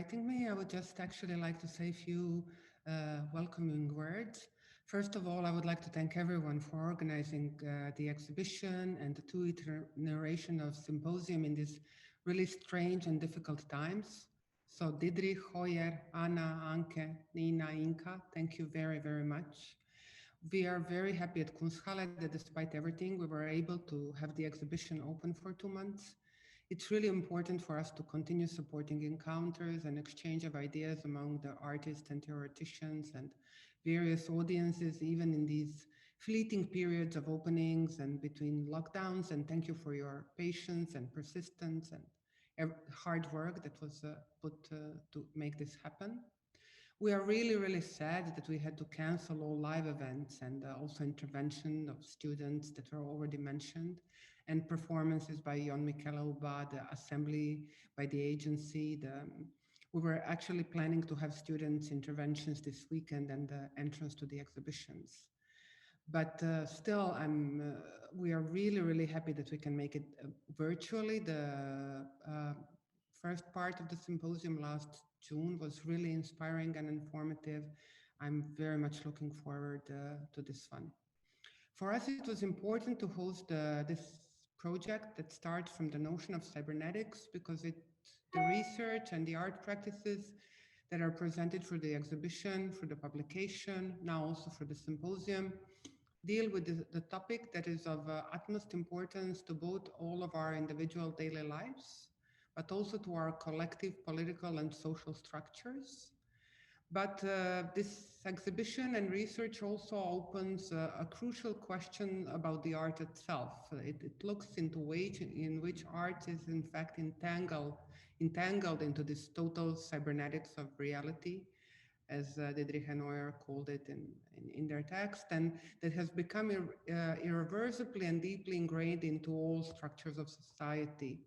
inviting me. I would just actually like to say a few welcoming words. First of all, I would like to thank everyone for organizing the exhibition and the two iteration of Symposium in these really strange and difficult times. So Didrik, Hoyer, Anna, Anke, Nina, Inka, thank you very, very much. We are very happy at Kunsthalle that despite everything, we were able to have the exhibition open for 2 months. It's really important for us to continue supporting encounters and exchange of ideas among the artists and theoreticians and various audiences, even in these fleeting periods of openings and between lockdowns. And thank you for your patience and persistence and hard work that was put to make this happen. We are really, really sad that we had to cancel all live events and also intervention of students that were already mentioned, and performances by Jon Michele Uba, the assembly by the agency. We were actually planning to have students' interventions this weekend and the entrance to the exhibitions. But still, we are really, really happy that we can make it virtually. The first part of the symposium last June was really inspiring and informative. I'm very much looking forward to this one. For us, it was important to host this project that starts from the notion of cybernetics, because the research and the art practices that are presented for the exhibition, for the publication, now also for the symposium, deal with the topic that is of utmost importance to both all of our individual daily lives, but also to our collective political and social structures. But this exhibition and research also opens a crucial question about the art itself. It looks into ways in which art is in fact entangled into this total cybernetics of reality, as Didrik and Hoyer called it in their text, and that has become irreversibly and deeply ingrained into all structures of society.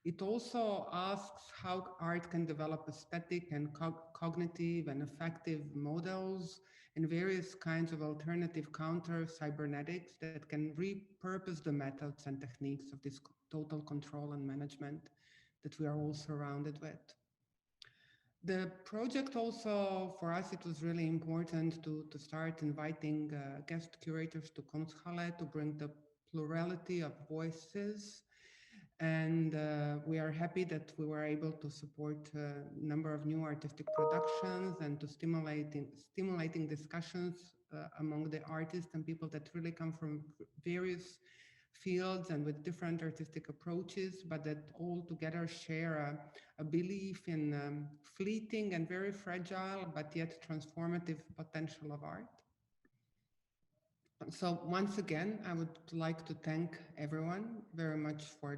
It also asks how art can develop aesthetic and cognitive and affective models and various kinds of alternative counter-cybernetics that can repurpose the methods and techniques of this total control and management that we are all surrounded with. The project also, for us, it was really important to start inviting guest curators to Kunsthalle to bring the plurality of voices. And we are happy that we were able to support a number of new artistic productions and to stimulating discussions among the artists and people that really come from various fields and with different artistic approaches, but that all together share a belief in fleeting and very fragile, but yet transformative potential of art. So once again, I would like to thank everyone very much for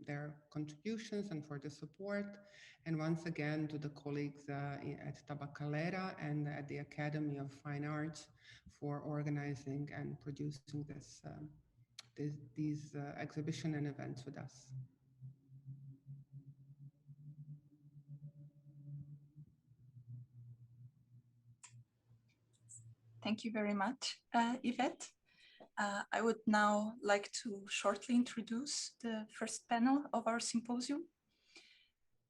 their contributions and for the support. And once again to the colleagues at Tabacalera and at the Academy of Fine Arts for organizing and producing these exhibition and events with us. Thank you very much, Yvette. I would now like to shortly introduce the first panel of our symposium.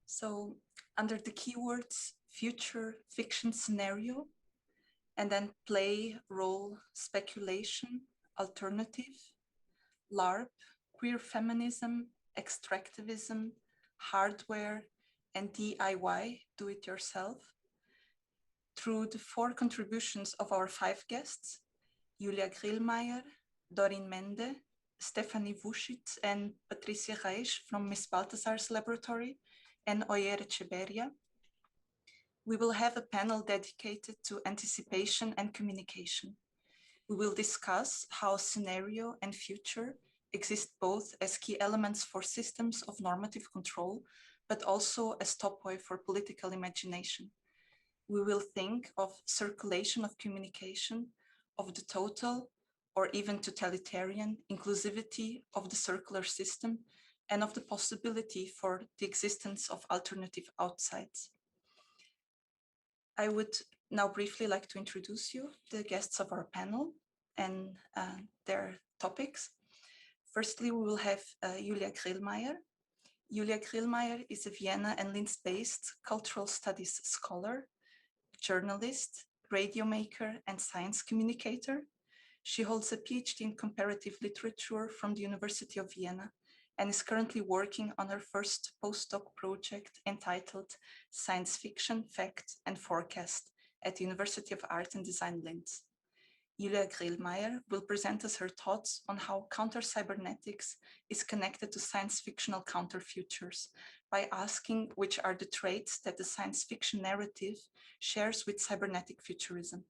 So under the keywords future fiction scenario, and then play, role, speculation, alternative, LARP, queer feminism, extractivism, hardware, and DIY, do it yourself, through the 4 contributions of our 5 guests, Julia Grillmeier, Dorin Mende, Stephanie Vucic, and Patricia Reich from Miss Balthasar's laboratory, and Oyer Echeverria. We will have a panel dedicated to anticipation and communication. We will discuss how scenario and future exist both as key elements for systems of normative control, but also as topoi for political imagination. We will think of circulation of communication, of the total or even totalitarian inclusivity of the circular system, and of the possibility for the existence of alternative outsides. I would now briefly like to introduce you the guests of our panel and their topics. Firstly, we will have Julia Grillmeier. Julia Grillmeier is a Vienna and Linz-based cultural studies scholar, journalist, radio maker, and science communicator. She holds a PhD in comparative literature from the University of Vienna and is currently working on her first postdoc project entitled Science Fiction, Fact, and Forecast at the University of Art and Design Linz. Julia Grillmeier will present us her thoughts on how counter-cybernetics is connected to science fictional counter-futures by asking which are the traits that the science fiction narrative shares with cybernetic futurism,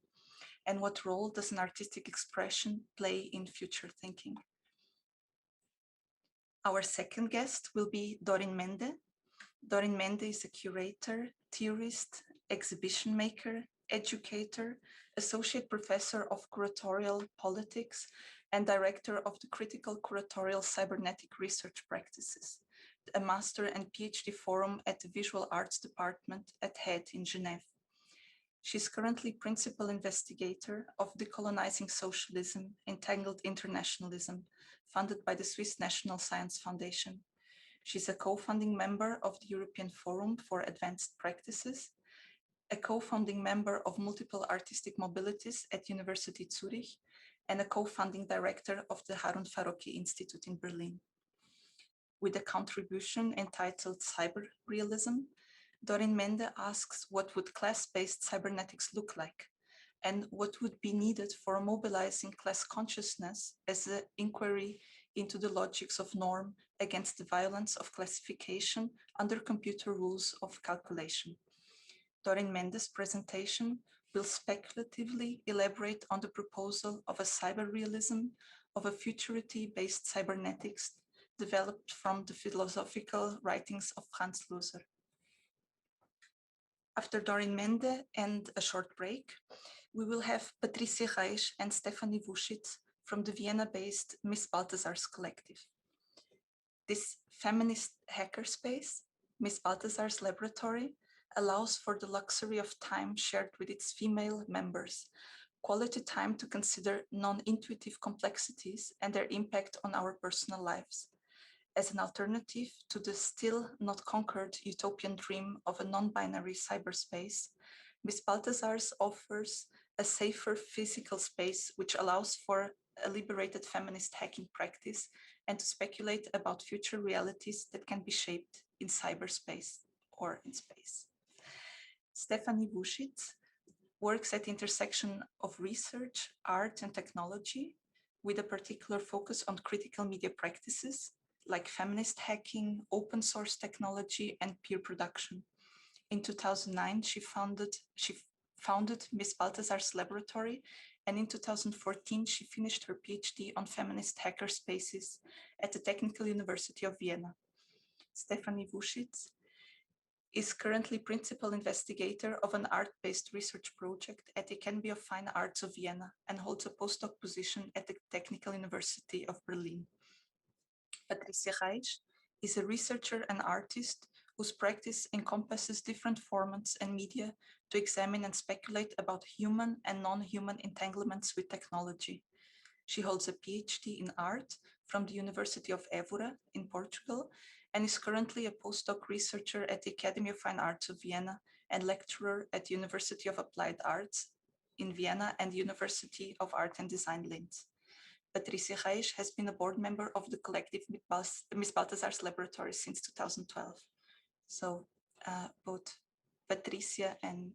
and what role does an artistic expression play in future thinking. Our second guest will be Dorin Mende. Dorin Mende is a curator, theorist, exhibition maker, educator, associate professor of curatorial politics, and director of the critical curatorial cybernetic research practices, a master and PhD forum at the Visual Arts Department at HED in Geneva. She's currently principal investigator of Decolonizing Socialism, Entangled Internationalism, funded by the Swiss National Science Foundation. She's a co-founding member of the European Forum for Advanced Practices, a co-founding member of multiple artistic mobilities at University Zurich, and a co-founding director of the Harun Farocki Institute in Berlin. With a contribution entitled Cyberrealism, Dorin Mende asks what would class-based cybernetics look like, and what would be needed for mobilizing class consciousness as an inquiry into the logics of norm against the violence of classification under computer rules of calculation. Dorin Mende's presentation will speculatively elaborate on the proposal of a cyberrealism of a futurity-based cybernetics developed from the philosophical writings of Franz Loser. After Dorin Mende and a short break, we will have Patricia Reich and Stephanie Wuschitz from the Vienna-based Miss Balthasar's collective. This feminist hackerspace, Miss Balthasar's laboratory, allows for the luxury of time shared with its female members, quality time to consider non-intuitive complexities and their impact on our personal lives, as an alternative to the still not conquered utopian dream of a non-binary cyberspace. Ms. Balthasar's offers a safer physical space which allows for a liberated feminist hacking practice and to speculate about future realities that can be shaped in cyberspace or in space. Stephanie Wuschitz works at the intersection of research, art, and technology, with a particular focus on critical media practices like feminist hacking, open source technology, and peer production. In 2009, she founded Miss Balthasar's laboratory, and in 2014, she finished her PhD on feminist hacker spaces at the Technical University of Vienna. Stephanie Wuschitz is currently principal investigator of an art-based research project at the Academy of Fine Arts of Vienna and holds a postdoc position at the Technical University of Berlin. Patricia Reich is a researcher and artist whose practice encompasses different formats and media to examine and speculate about human and non-human entanglements with technology. She holds a PhD in art from the University of Évora in Portugal and is currently a postdoc researcher at the Academy of Fine Arts of Vienna and lecturer at the University of Applied Arts in Vienna and the University of Art and Design Linz. Patricia Reich has been a board member of the collective Miss Balthasar's laboratory since 2012. So both Patricia and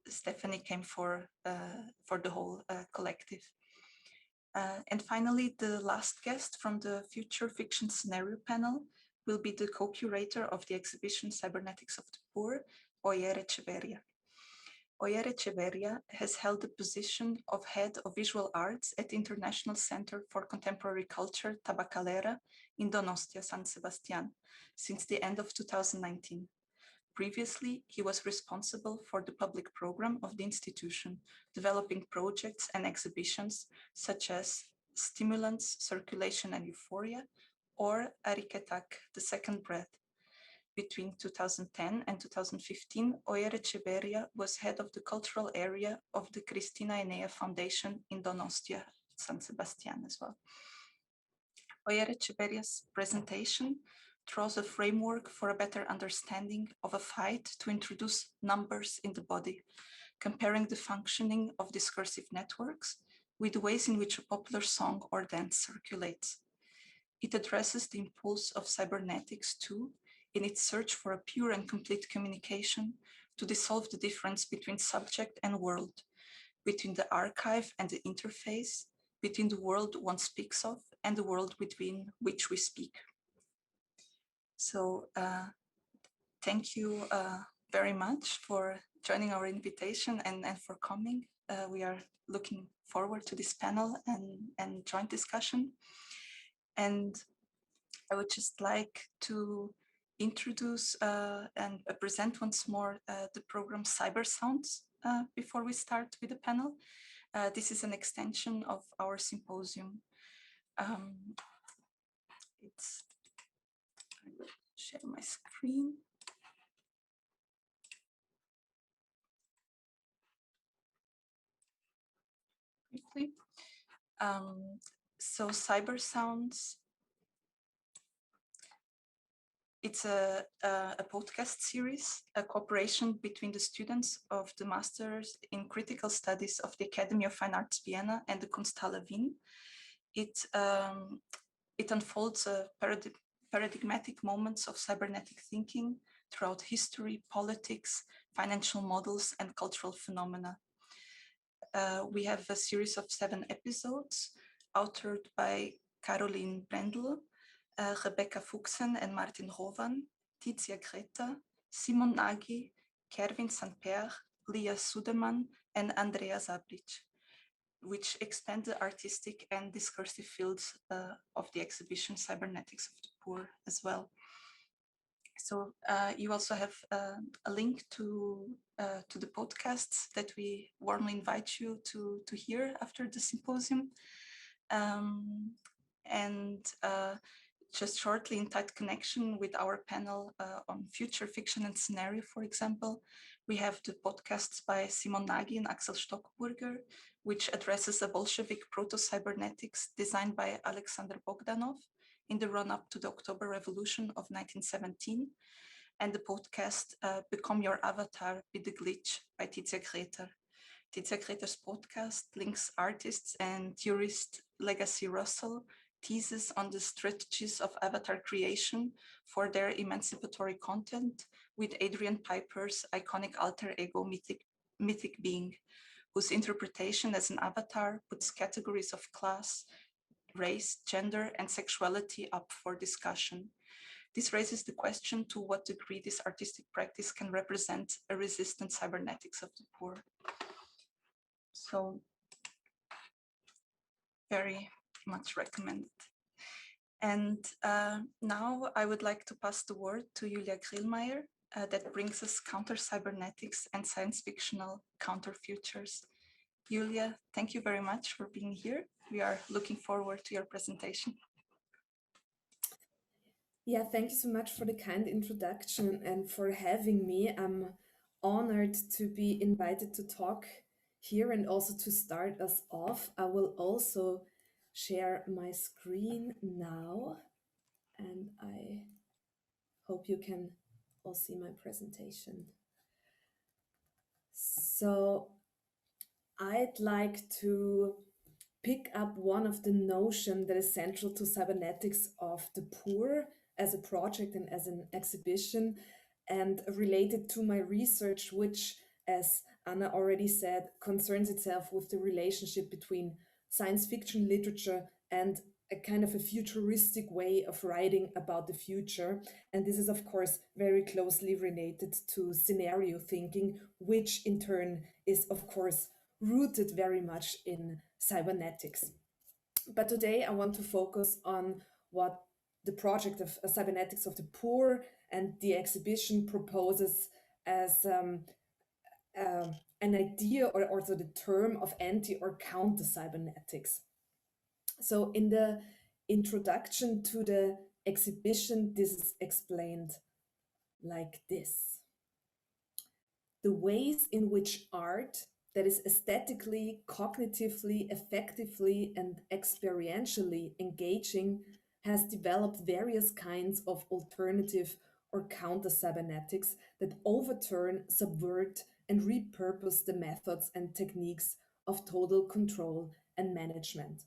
Stephanie came for the whole collective. And finally, the last guest from the Future Fiction Scenario panel will be the co-curator of the exhibition Cybernetics of the Poor, Oyer Echeverria. Oyer Echeverria has held the position of Head of Visual Arts at the International Center for Contemporary Culture, Tabacalera, in Donostia, San Sebastián, since the end of 2019. Previously, he was responsible for the public program of the institution, developing projects and exhibitions such as Stimulants, Circulation and Euphoria, or Ariketak, The Second Breath. Between 2010 and 2015, Oyer Echeverria was head of the cultural area of the Cristina Enea Foundation in Donostia, San Sebastián as well. Oyer Echeverria's presentation draws a framework for a better understanding of a fight to introduce numbers in the body, comparing the functioning of discursive networks with the ways in which a popular song or dance circulates. It addresses the impulse of cybernetics too, in its search for a pure and complete communication to dissolve the difference between subject and world, between the archive and the interface, between the world one speaks of and the world between which we speak. So thank you very much for joining our invitation and for coming. We are looking forward to this panel and joint discussion. And I would just like to introduce and present once more the program Cybersounds before we start with the panel. This is an extension of our symposium. I will share my screen. Briefly. So Cybersounds, it's a podcast series, a cooperation between the students of the Masters in Critical Studies of the Academy of Fine Arts Vienna and the Kunsthalle Wien. It unfolds paradigmatic moments of cybernetic thinking throughout history, politics, financial models, and cultural phenomena. We have a series of 7 episodes authored by Caroline Brendel, Rebecca Fuchsen and Martin Rowan, Tizia Greta, Simon Nagy, Kervin Sanper, Lia Suderman, and Andrea Zabric, which expand the artistic and discursive fields of the exhibition Cybernetics of the Poor as well. So you also have a link to the podcasts that we warmly invite you to hear after the symposium. And just shortly, in tight connection with our panel on future fiction and scenario, for example, we have the podcasts by Simon Nagy and Axel Stockburger, which addresses a Bolshevik proto-cybernetics designed by Alexander Bogdanov in the run-up to the October Revolution of 1917, and the podcast Become Your Avatar with the Glitch by Tizia Greta. Tizia Greta's podcast links artists and theorist Legacy Russell thesis on the strategies of avatar creation for their emancipatory content with Adrian Piper's iconic alter ego mythic being, whose interpretation as an avatar puts categories of class, race, gender, and sexuality up for discussion. This raises the question to what degree this artistic practice can represent a resistant cybernetics of the poor. So, very much recommended. And now I would like to pass the word to Julia Grillmeier that brings us counter-cybernetics and science-fictional counter-futures. Julia, thank you very much for being here. We are looking forward to your presentation. Yeah, thank you so much for the kind introduction and for having me. I'm honored to be invited to talk here and also to start us off. I will also share my screen now, and I hope you can all see my presentation. So I'd like to pick up one of the notion that is central to cybernetics of the poor as a project and as an exhibition, and related to my research, which, as Anna already said, concerns itself with the relationship between science fiction literature and a kind of a futuristic way of writing about the future. And this is, of course, very closely related to scenario thinking, which in turn is, of course, rooted very much in cybernetics. But today I want to focus on what the project of Cybernetics of the Poor and the exhibition proposes as an idea, or also the term of anti or counter cybernetics. So in the introduction to the exhibition, this is explained like this. The ways in which art that is aesthetically, cognitively, effectively, and experientially engaging has developed various kinds of alternative or counter-cybernetics that overturn, subvert, and repurpose the methods and techniques of total control and management.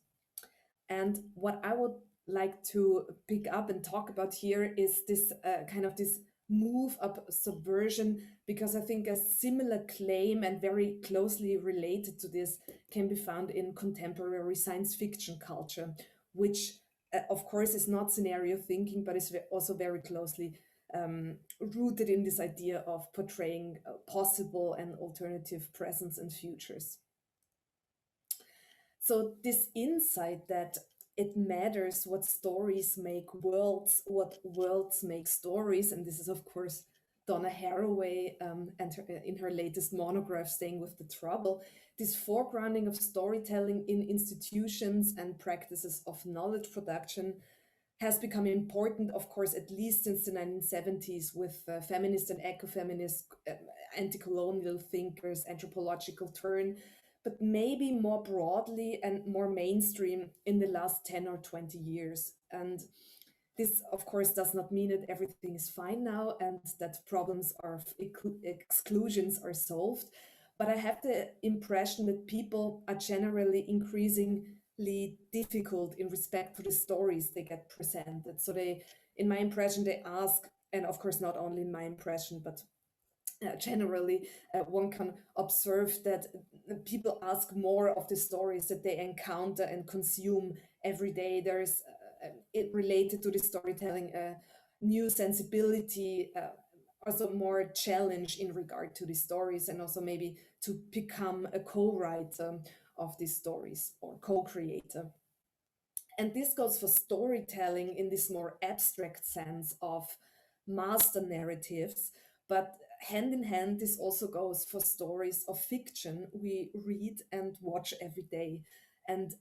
And what I would like to pick up and talk about here is this kind of this move up subversion, because I think a similar claim and very closely related to this can be found in contemporary science fiction culture, which of course is not scenario thinking, but is also very closely rooted in this idea of portraying possible and alternative presents and futures. So this insight that it matters what stories make worlds, what worlds make stories, and this is of course Donna Haraway in her latest monograph, Staying with the Trouble, this foregrounding of storytelling in institutions and practices of knowledge production has become important, of course, at least since the 1970s, with feminist and ecofeminist, anti-colonial thinkers, anthropological turn, but maybe more broadly and more mainstream in the last 10 or 20 years. And this, of course, does not mean that everything is fine now and that problems of exclusions are solved. But I have the impression that people are generally increasingly difficult in respect to the stories they get presented. So they, in my impression, they ask, and of course, not only in my impression, but generally, one can observe that people ask more of the stories that they encounter and consume every day. There's it related to the storytelling, new sensibility, also more challenge in regard to the stories, and also maybe to become a co-writer of these stories or co-creator. And this goes for storytelling in this more abstract sense of master narratives, but hand in hand, this also goes for stories of fiction we read and watch every day. And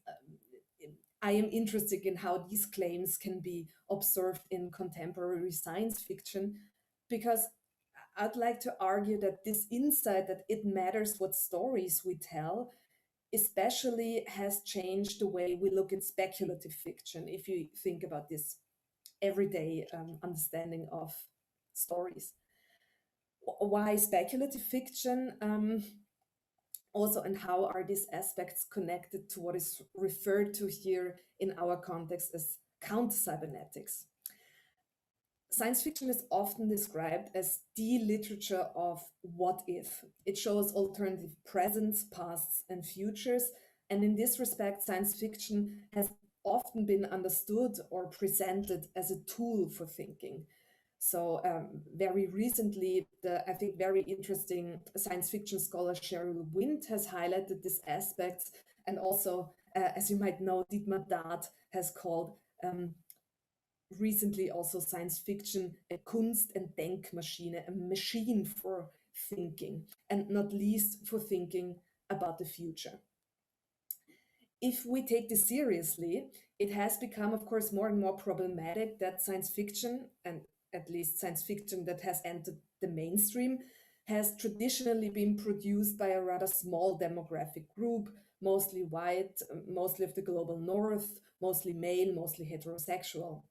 I am interested in how these claims can be observed in contemporary science fiction, because I'd like to argue that this insight that it matters what stories we tell, especially has changed the way we look at speculative fiction, if you think about this everyday understanding of stories. Why speculative fiction? Also, and how are these aspects connected to what is referred to here in our context as counter-cybernetics? Science fiction is often described as the literature of what if. It shows alternative presents, pasts, and futures. And in this respect, science fiction has often been understood or presented as a tool for thinking. So very recently, I think very interesting science fiction scholar Cheryl Wind has highlighted these aspects. And also, as you might know, Dietmar Dart has called recently also science fiction a Kunst- and Denkmaschine, a machine for thinking, and not least for thinking about the future. If we take this seriously, it has become, of course, more and more problematic that science fiction, and at least science fiction that has entered the mainstream, has traditionally been produced by a rather small demographic group, mostly white, mostly of the global north, mostly male, mostly heterosexual.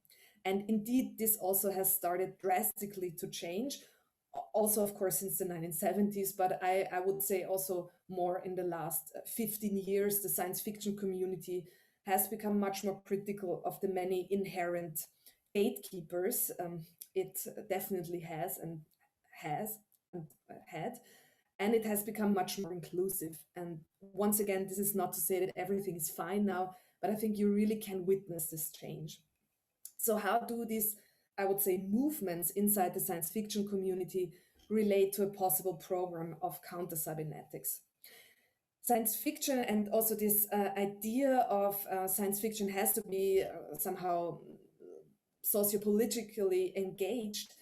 And indeed, this also has started drastically to change, also, of course, since the 1970s, but I would say also more in the last 15 years, the science fiction community has become much more critical of the many inherent gatekeepers. It definitely has and had, and it has become much more inclusive. And once again, this is not to say that everything is fine now, but I think you really can witness this change. So how do these, I would say, movements inside the science fiction community relate to a possible program of counter-cybernetics? Science fiction and also this idea of science fiction has to be somehow sociopolitically engaged.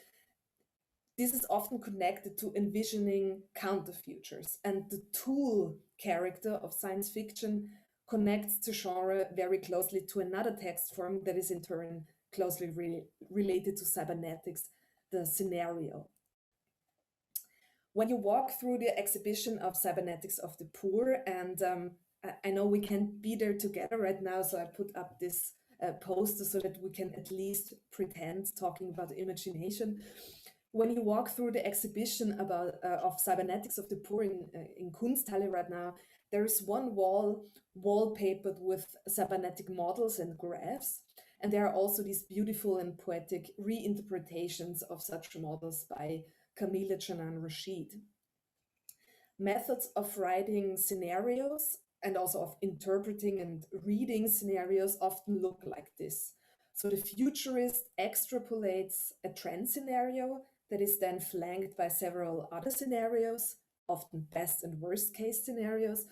This is often connected to envisioning counter-futures, and the tool character of science fiction connects the genre very closely to another text form that is in turn closely related to cybernetics, the scenario. When you walk through the exhibition of Cybernetics of the Poor, and I know we can't be there together right now, so I put up this poster so that we can at least pretend talking about imagination. When you walk through the exhibition about of Cybernetics of the Poor in Kunsthalle right now, there is one wall wallpapered with cybernetic models and graphs. And there are also these beautiful and poetic reinterpretations of such models by Camille Janan Rashid. Methods of writing scenarios and also of interpreting and reading scenarios often look like this. So the futurist extrapolates a trend scenario that is then flanked by several other scenarios, often best and worst case scenarios.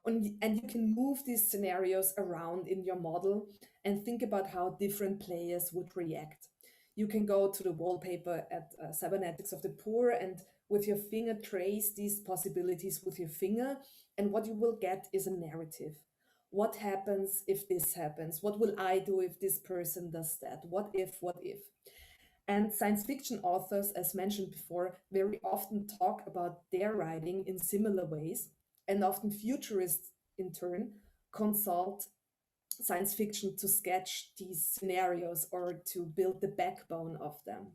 And you can move these scenarios around in your model and think about how different players would react. You can go to the wallpaper at Cybernetics of the Poor and with your finger trace these possibilities with your finger, and what you will get is a narrative. What happens if this happens? What will I do if this person does that? What if, what if? And science fiction authors, as mentioned before, very often talk about their writing in similar ways, and often futurists, in turn, consult science fiction to sketch these scenarios or to build the backbone of them.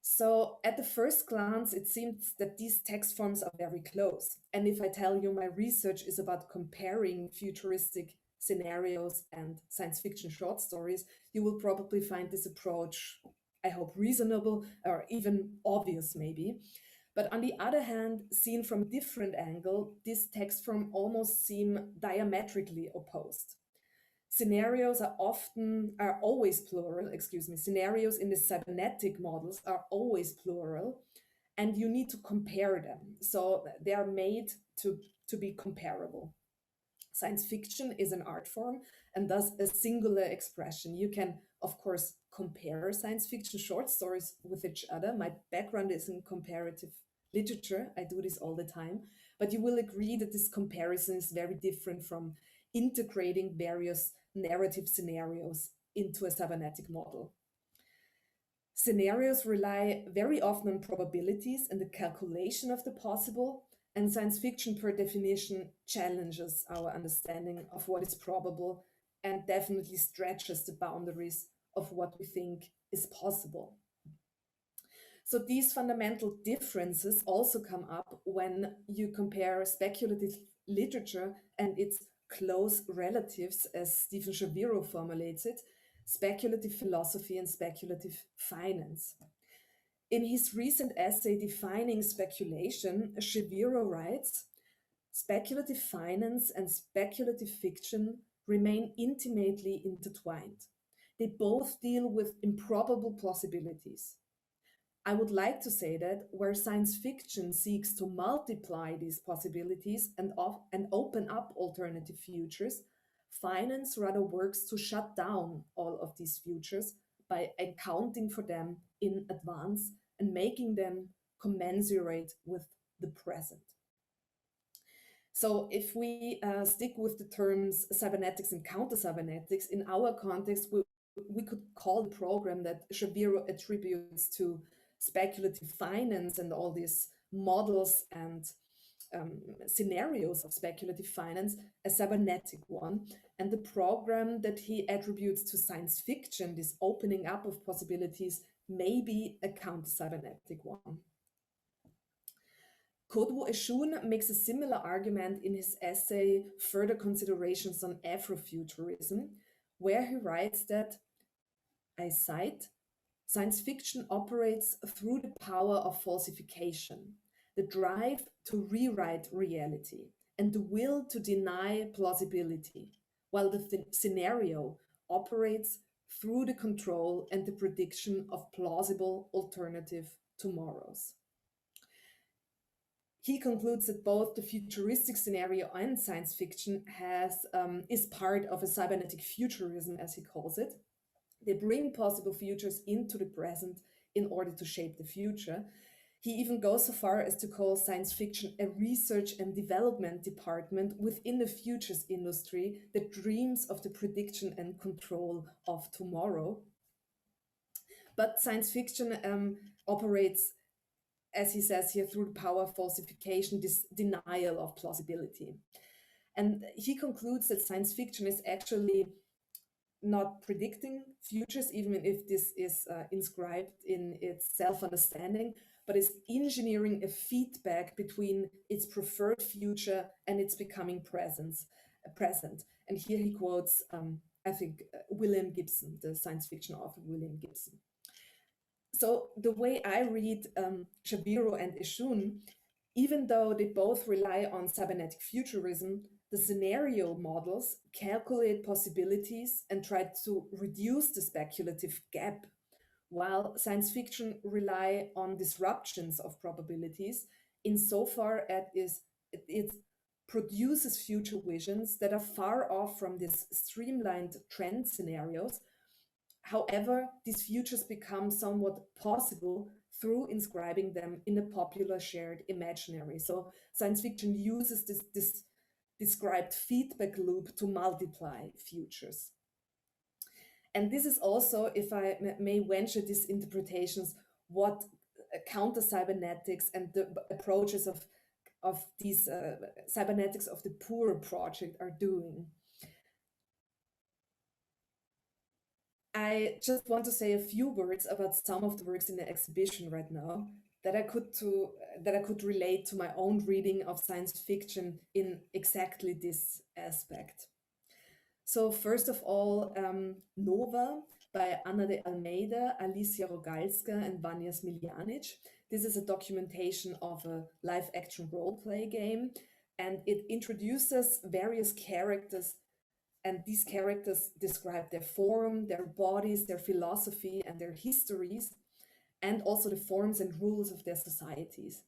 So at the first glance, it seems that these text forms are very close. And if I tell you my research is about comparing futuristic scenarios and science fiction short stories, you will probably find this approach, I hope, reasonable or even obvious maybe. But on the other hand, seen from a different angle, this text form almost seem diametrically opposed. Scenarios are always plural, scenarios in the cybernetic models are always plural, and you need to compare them. So they are made to be comparable. Science fiction is an art form and thus a singular expression. You can, of course, compare science fiction short stories with each other. My background is in comparative literature. I do this all the time, but you will agree that this comparison is very different from integrating various narrative scenarios into a cybernetic model. Scenarios rely very often on probabilities and the calculation of the possible, and science fiction per definition challenges our understanding of what is probable and definitely stretches the boundaries of what we think is possible. So these fundamental differences also come up when you compare speculative literature and its close relatives, as Stephen Shaviro formulates it, speculative philosophy and speculative finance. In his recent essay defining speculation, Shaviro writes, speculative finance and speculative fiction remain intimately intertwined. They both deal with improbable possibilities. I would like to say that where science fiction seeks to multiply these possibilities and open up alternative futures, finance rather works to shut down all of these futures by accounting for them in advance and making them commensurate with the present. So if we stick with the terms cybernetics and counter-cybernetics, in our context, we could call the program that Shaviro attributes to speculative finance and all these models and scenarios of speculative finance a cybernetic one, and the program that he attributes to science fiction, this opening up of possibilities, may be a counter-cybernetic one. Kodwo Eshun makes a similar argument in his essay Further Considerations on Afrofuturism, where he writes that, I cite, science fiction operates through the power of falsification, the drive to rewrite reality, and the will to deny plausibility, while the scenario operates through the control and the prediction of plausible alternative tomorrows. He concludes that both the futuristic scenario and science fiction is part of a cybernetic futurism, as he calls it. They bring possible futures into the present in order to shape the future. He even goes so far as to call science fiction a research and development department within the futures industry that dreams of the prediction and control of tomorrow. But science fiction operates, as he says here, through the power of falsification, this denial of plausibility. And he concludes that science fiction is actually not predicting futures, even if this is inscribed in its self-understanding, but is engineering a feedback between its preferred future and its becoming present. And here he quotes, I think, William Gibson, the science fiction author William Gibson. So the way I read Shabiro and Eshun, even though they both rely on cybernetic futurism, the scenario models calculate possibilities and try to reduce the speculative gap, while science fiction rely on disruptions of probabilities insofar as it produces future visions that are far off from these streamlined trend scenarios. However, these futures become somewhat possible through inscribing them in a popular shared imaginary. So science fiction uses this described feedback loop to multiply futures. And this is also, if I may venture these interpretations, what counter-cybernetics and the approaches of these cybernetics of the poor project are doing. I just want to say a few words about some of the works in the exhibition right now that I could relate to my own reading of science fiction in exactly this aspect. So first of all, Nova by Ana de Almeida, Alicia Rogalska, and Vanja Smiljanic. This is a documentation of a live-action role-play game, and it introduces various characters, and these characters describe their form, their bodies, their philosophy, and their histories, and also the forms and rules of their societies.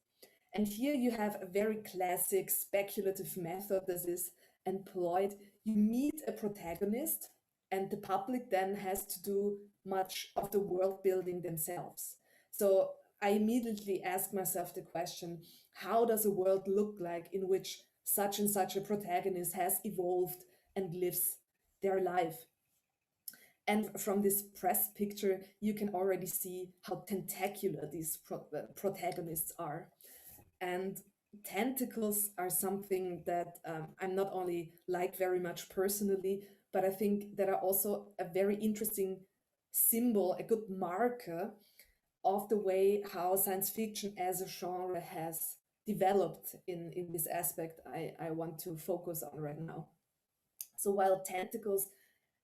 And here you have a very classic speculative method that is employed. You meet a protagonist, and the public then has to do much of the world building themselves. So I immediately ask myself the question, how does a world look like in which such and such a protagonist has evolved and lives their life? And from this press picture, you can already see how tentacular these protagonists are. And tentacles are something that I'm not only like very much personally, but I think that are also a very interesting symbol, a good marker of the way how science fiction as a genre has developed in this aspect I want to focus on right now. So while tentacles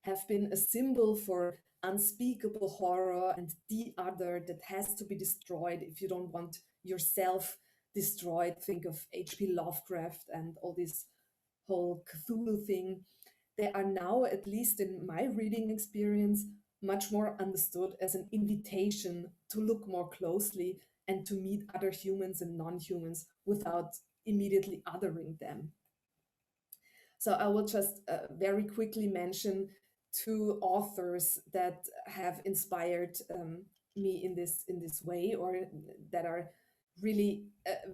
have been a symbol for unspeakable horror and the other that has to be destroyed if you don't want yourself destroyed, think of H.P. Lovecraft and all this whole Cthulhu thing, they are now, at least in my reading experience, much more understood as an invitation to look more closely and to meet other humans and non-humans without immediately othering them. So I will just very quickly mention two authors that have inspired me in this way, or that are really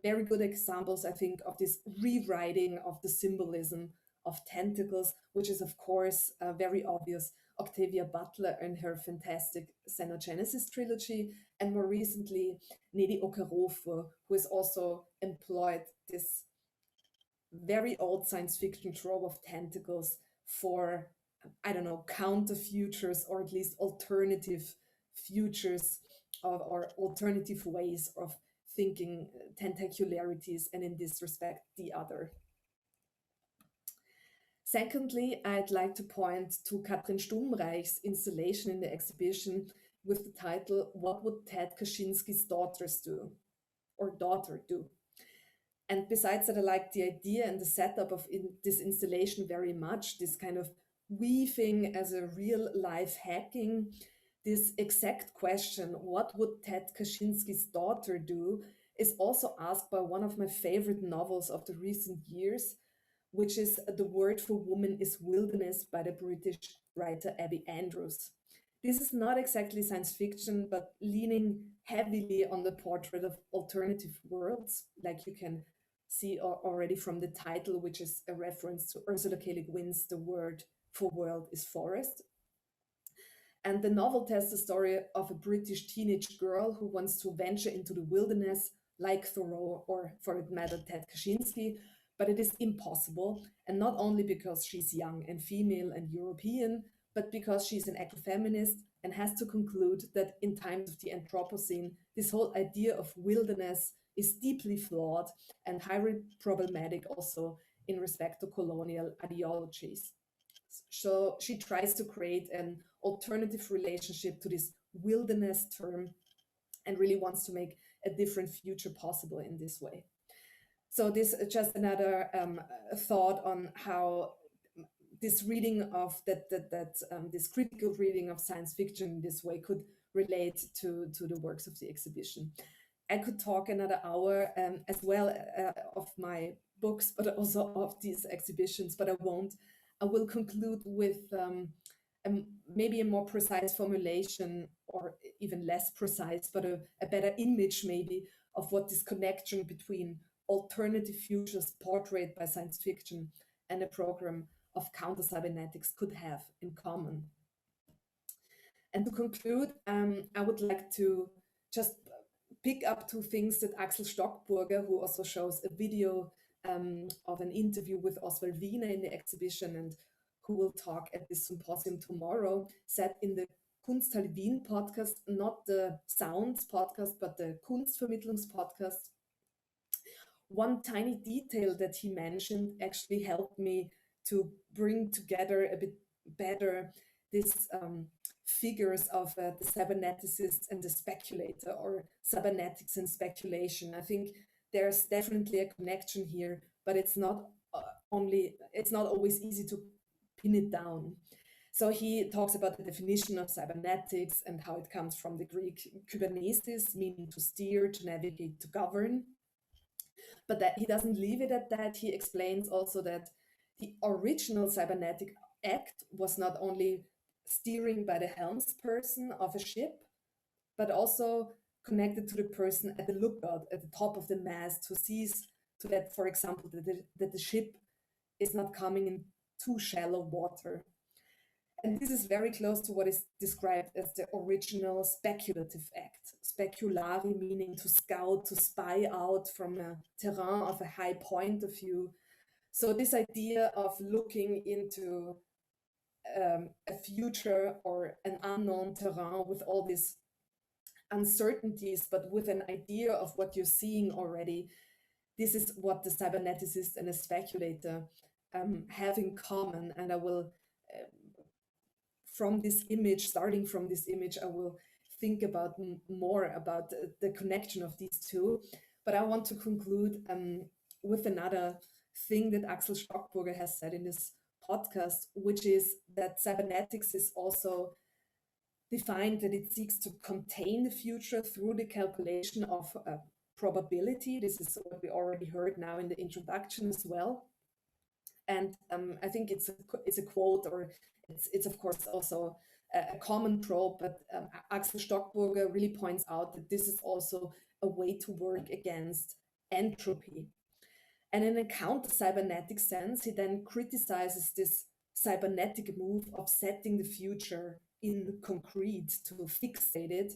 very good examples, I think, of this rewriting of the symbolism of tentacles, which is, of course, very obvious. Octavia Butler and her fantastic Xenogenesis trilogy, and more recently, Nnedi Okerefu, who has also employed this very old science fiction trope of tentacles for, I don't know, counter futures, or at least alternative futures or alternative ways of thinking tentacularities, and in this respect, the other. Secondly, I'd like to point to Katrin Stumreich's installation in the exhibition with the title, What Would Ted Kaczynski's Daughters Do? Or Daughter Do? And besides that, I like the idea and the setup of this installation very much, this kind of weaving as a real life hacking, this exact question, what would Ted Kaczynski's daughter do, is also asked by one of my favorite novels of the recent years, which is The Word for Woman is Wilderness by the British writer Abby Andrews. This is not exactly science fiction, but leaning heavily on the portrait of alternative worlds, like you can see already from the title, which is a reference to Ursula K. Le Guin's The Word for World is Forest. And the novel tells the story of a British teenage girl who wants to venture into the wilderness, like Thoreau, or for that matter, Ted Kaczynski, but it is impossible. And not only because she's young and female and European, but because she's an ecofeminist and has to conclude that in times of the Anthropocene, this whole idea of wilderness is deeply flawed and highly problematic also in respect to colonial ideologies. So she tries to create an alternative relationship to this wilderness term and really wants to make a different future possible in this way. So this is just another thought on how this reading of this critical reading of science fiction in this way could relate to the works of the exhibition. I could talk another hour as well of my books, but also of these exhibitions, but I won't. I will conclude with maybe a more precise formulation, or even less precise, but a better image maybe of what this connection between alternative futures portrayed by science fiction and a program of counter-cybernetics could have in common. And to conclude, I would like to just pick up two things that Axel Stockburger, who also shows a video of an interview with Oswald Wiener in the exhibition and who will talk at this symposium tomorrow, said in the Kunsthalle Wien podcast, not the Sounds podcast, but the Kunstvermittlungspodcast. One tiny detail that he mentioned actually helped me to bring together a bit better this figures of the cyberneticist and the speculator, or cybernetics and speculation. I think there's definitely a connection here, but it's not always easy to pin it down. So he talks about the definition of cybernetics and how it comes from the Greek kybernesis, meaning to steer, to navigate, to govern. But that he doesn't leave it at that. He explains also that the original cybernetic act was not only steering by the helmsperson of a ship, but also connected to the person at the lookout at the top of the mast, who sees to that, for example, that the ship is not coming in too shallow water. And this is very close to what is described as the original speculative act. Speculare meaning to scout, to spy out from a terrain of a high point of view. So this idea of looking into a future or an unknown terrain with all these uncertainties, but with an idea of what you're seeing already, this is what the cyberneticist and the speculator have in common. And I will, starting from this image, I will think about more about the connection of these two. But I want to conclude with another thing that Axel Stockburger has said in this podcast, which is that cybernetics is also defined that it seeks to contain the future through the calculation of probability. This is what we already heard now in the introduction as well. And I think it's a quote, or it's of course also a common trope, but Axel Stockburger really points out that this is also a way to work against entropy. And in a counter-cybernetic sense, he then criticizes this cybernetic move of setting the future in concrete, to fixate it,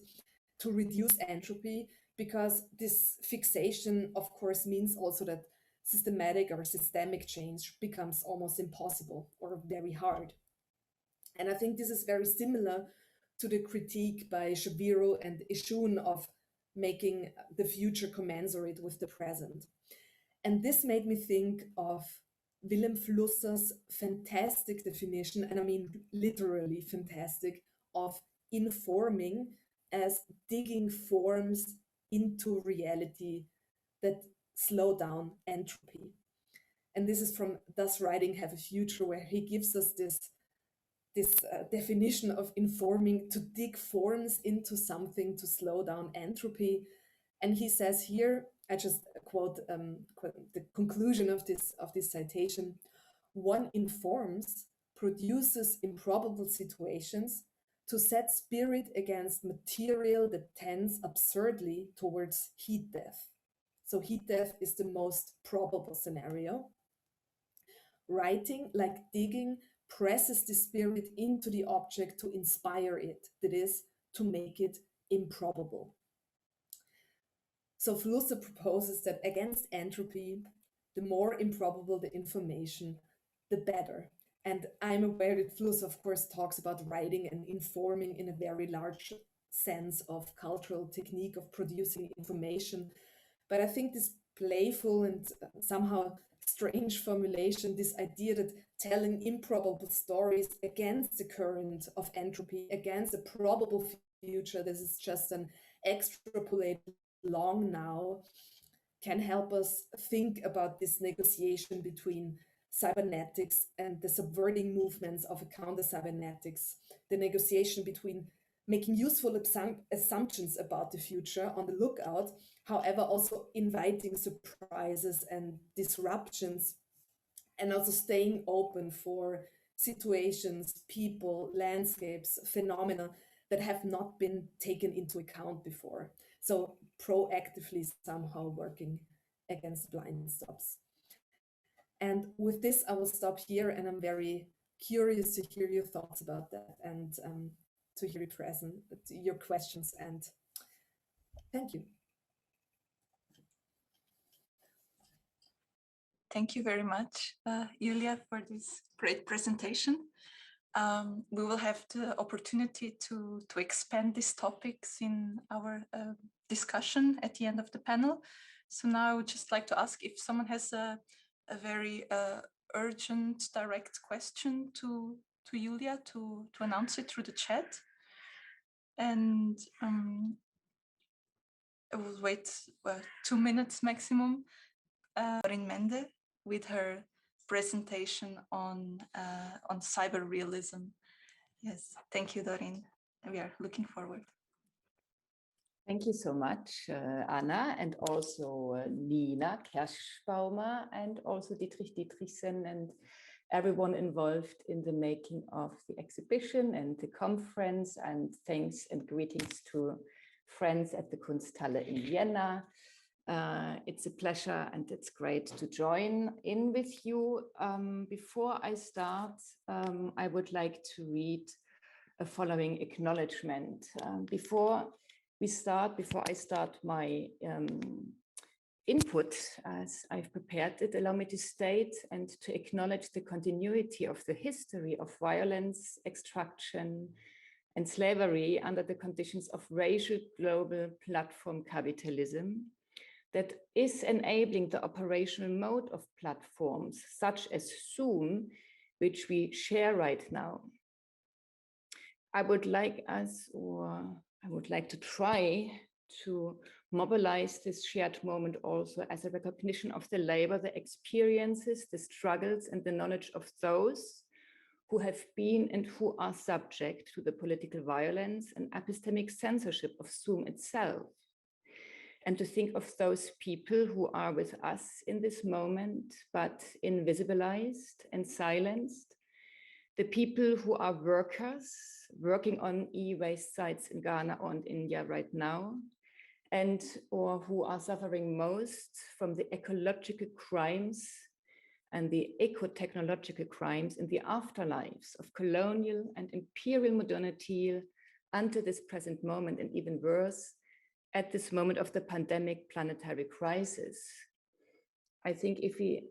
to reduce entropy, because this fixation, of course, means also that systematic or systemic change becomes almost impossible or very hard. And I think this is very similar to the critique by Shaviro and Ishun of making the future commensurate with the present. And this made me think of Willem Flusser's fantastic definition, and I mean literally fantastic, of informing as digging forms into reality that slow down entropy. And this is from Does Writing Have a Future, where he gives us this definition of informing, to dig forms into something to slow down entropy. And he says here, I just quote the conclusion of this citation: one informs, produces improbable situations to set spirit against material that tends absurdly towards heat death. So heat death is the most probable scenario. Writing, like digging, presses the spirit into the object to inspire it, that is, to make it improbable. So Flusser proposes that against entropy, the more improbable the information, the better. And I'm aware that Fluss, of course, talks about writing and informing in a very large sense of cultural technique of producing information. But I think this playful and somehow strange formulation, this idea that telling improbable stories against the current of entropy, against a probable future, this is just an extrapolated long now, can help us think about this negotiation between cybernetics and the subverting movements of a counter-cybernetics, the negotiation between making useful assumptions about the future, on the lookout, however, also inviting surprises and disruptions, and also staying open for situations, people, landscapes, phenomena that have not been taken into account before. So proactively somehow working against blind stops. And with this, I will stop here, and I'm very curious to hear your thoughts about that and to hear your questions, and thank you. Thank you very much, Julia, for this great presentation. We will have the opportunity to expand these topics in our discussion at the end of the panel. So now I would just like to ask if someone has a very urgent, direct question to Julia to announce it through the chat. And I will wait 2 minutes maximum. Dorin Mende with her presentation on cyber realism. Yes, thank you, Dorin. We are looking forward. Thank you so much, Anna, and also Nina Kerschbaumer, and also Dietrich Dietrichsen, and everyone involved in the making of the exhibition and the conference. And thanks and greetings to friends at the Kunsthalle in Vienna. It's a pleasure and it's great to join in with you. Before I start, I would like to read a following acknowledgement. Before I start my input, as I've prepared it, allow me to state and to acknowledge the continuity of the history of violence, extraction, and slavery under the conditions of racial global platform capitalism that is enabling the operational mode of platforms such as Zoom, which we share right now. I would like to try to mobilize this shared moment also as a recognition of the labor, the experiences, the struggles, and the knowledge of those who have been and who are subject to the political violence and epistemic censorship of Zoom itself. And to think of those people who are with us in this moment, but invisibilized and silenced, the people who are workers working on e-waste sites in Ghana and India right now, or who are suffering most from the ecological crimes and the eco-technological crimes in the afterlives of colonial and imperial modernity until this present moment, and even worse, at this moment of the pandemic planetary crisis. I think if we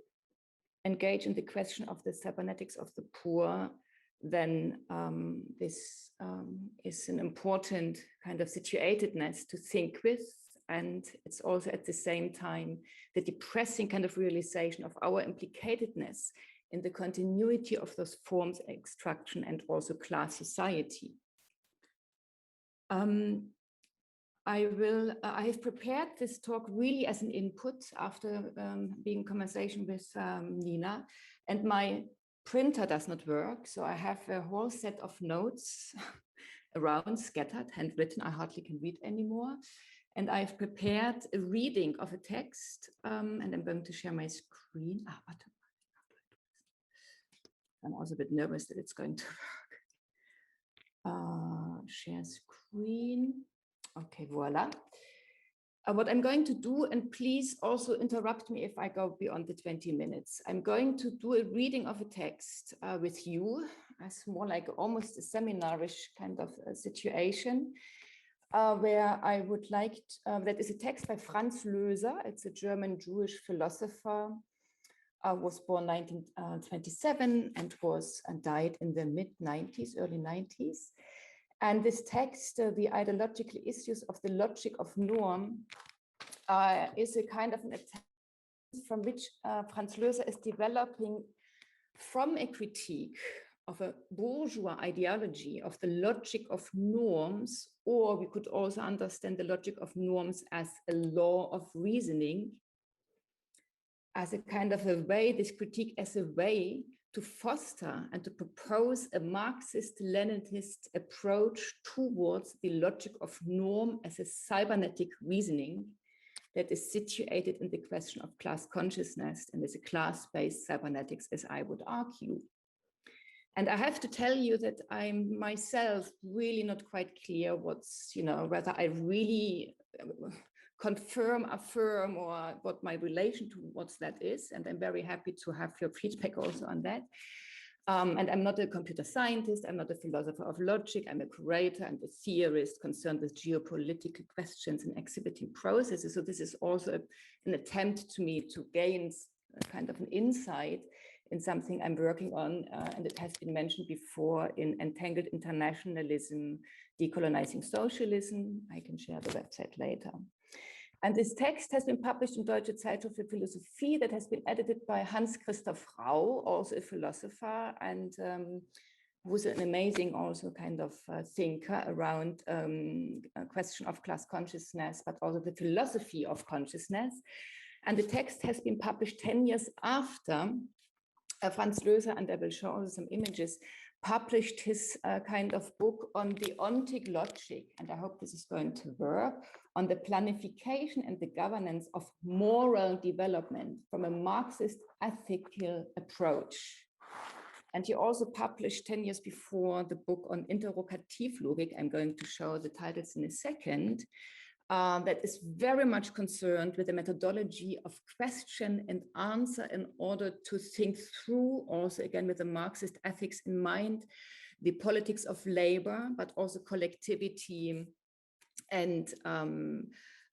engage in the question of the cybernetics of the poor, then this is an important kind of situatedness to think with. And it's also at the same time the depressing kind of realization of our implicatedness in the continuity of those forms of extraction and also class society. I have prepared this talk really as an input after being in conversation with Nina, and my printer does not work. So I have a whole set of notes around, scattered, handwritten. I hardly can read anymore. And I've prepared a reading of a text, and I'm going to share my screen. I'm also a bit nervous that it's going to work. Share screen. Okay, voila. What I'm going to do, and please also interrupt me if I go beyond the 20 minutes. I'm going to do a reading of a text with you, as more like almost a seminarish kind of a situation, where I would like, that is a text by Franz Löser. It's a German Jewish philosopher was born 1927 and died in the mid-90s, early 90s. And this text, The Ideological Issues of the Logic of Norm, is a kind of an attempt from which Franz Löser is developing from a critique of a bourgeois ideology of the logic of norms, or we could also understand the logic of norms as a law of reasoning, as a kind of a way, this critique as a way to foster and to propose a Marxist-Leninist approach towards the logic of norm as a cybernetic reasoning that is situated in the question of class consciousness and is a class-based cybernetics, as I would argue. And I have to tell you that I'm myself really not quite clear what's, whether I really confirm, affirm, or what my relation towards that is. And I'm very happy to have your feedback also on that. And I'm not a computer scientist, I'm not a philosopher of logic, I'm a curator and a theorist concerned with geopolitical questions and exhibiting processes. So this is also an attempt to me to gain kind of an insight in something I'm working on, and it has been mentioned before in Entangled Internationalism, Decolonizing Socialism. I can share the website later. And this text has been published in Deutsche Zeitschrift für Philosophie, that has been edited by Hans-Christoph Rau, also a philosopher, and who's an amazing also kind of thinker around a question of class consciousness, but also the philosophy of consciousness. And the text has been published 10 years after Franz Löser, and I will show also some images, published his kind of book on the ontic logic, and I hope this is going to work, on the planification and the governance of moral development from a Marxist ethical approach. And he also published 10 years before the book on Interrogativlogik. I'm going to show the titles in a second. That is very much concerned with the methodology of question and answer in order to think through, also again with the Marxist ethics in mind, the politics of labor, but also collectivity and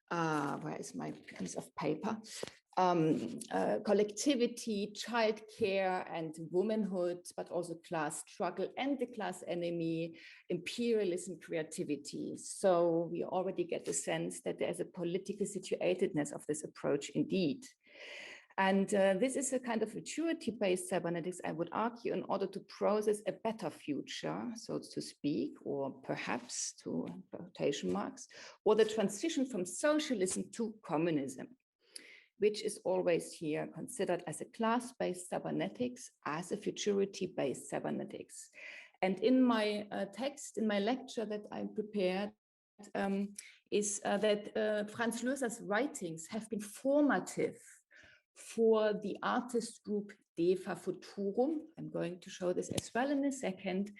where is my piece of paper? Collectivity, childcare and womanhood, but also class struggle and the class enemy, imperialism, creativity. So we already get the sense that there's a political situatedness of this approach indeed. And this is a kind of maturity-based cybernetics, I would argue, in order to process a better future, so to speak, or perhaps to quotation marks, or the transition from socialism to communism, which is always here considered as a class-based cybernetics, as a futurity-based cybernetics. And in my text, in my lecture that I prepared, is that Franz Löser's writings have been formative for the artist group Defa Futurum. I'm going to show this as well in a second.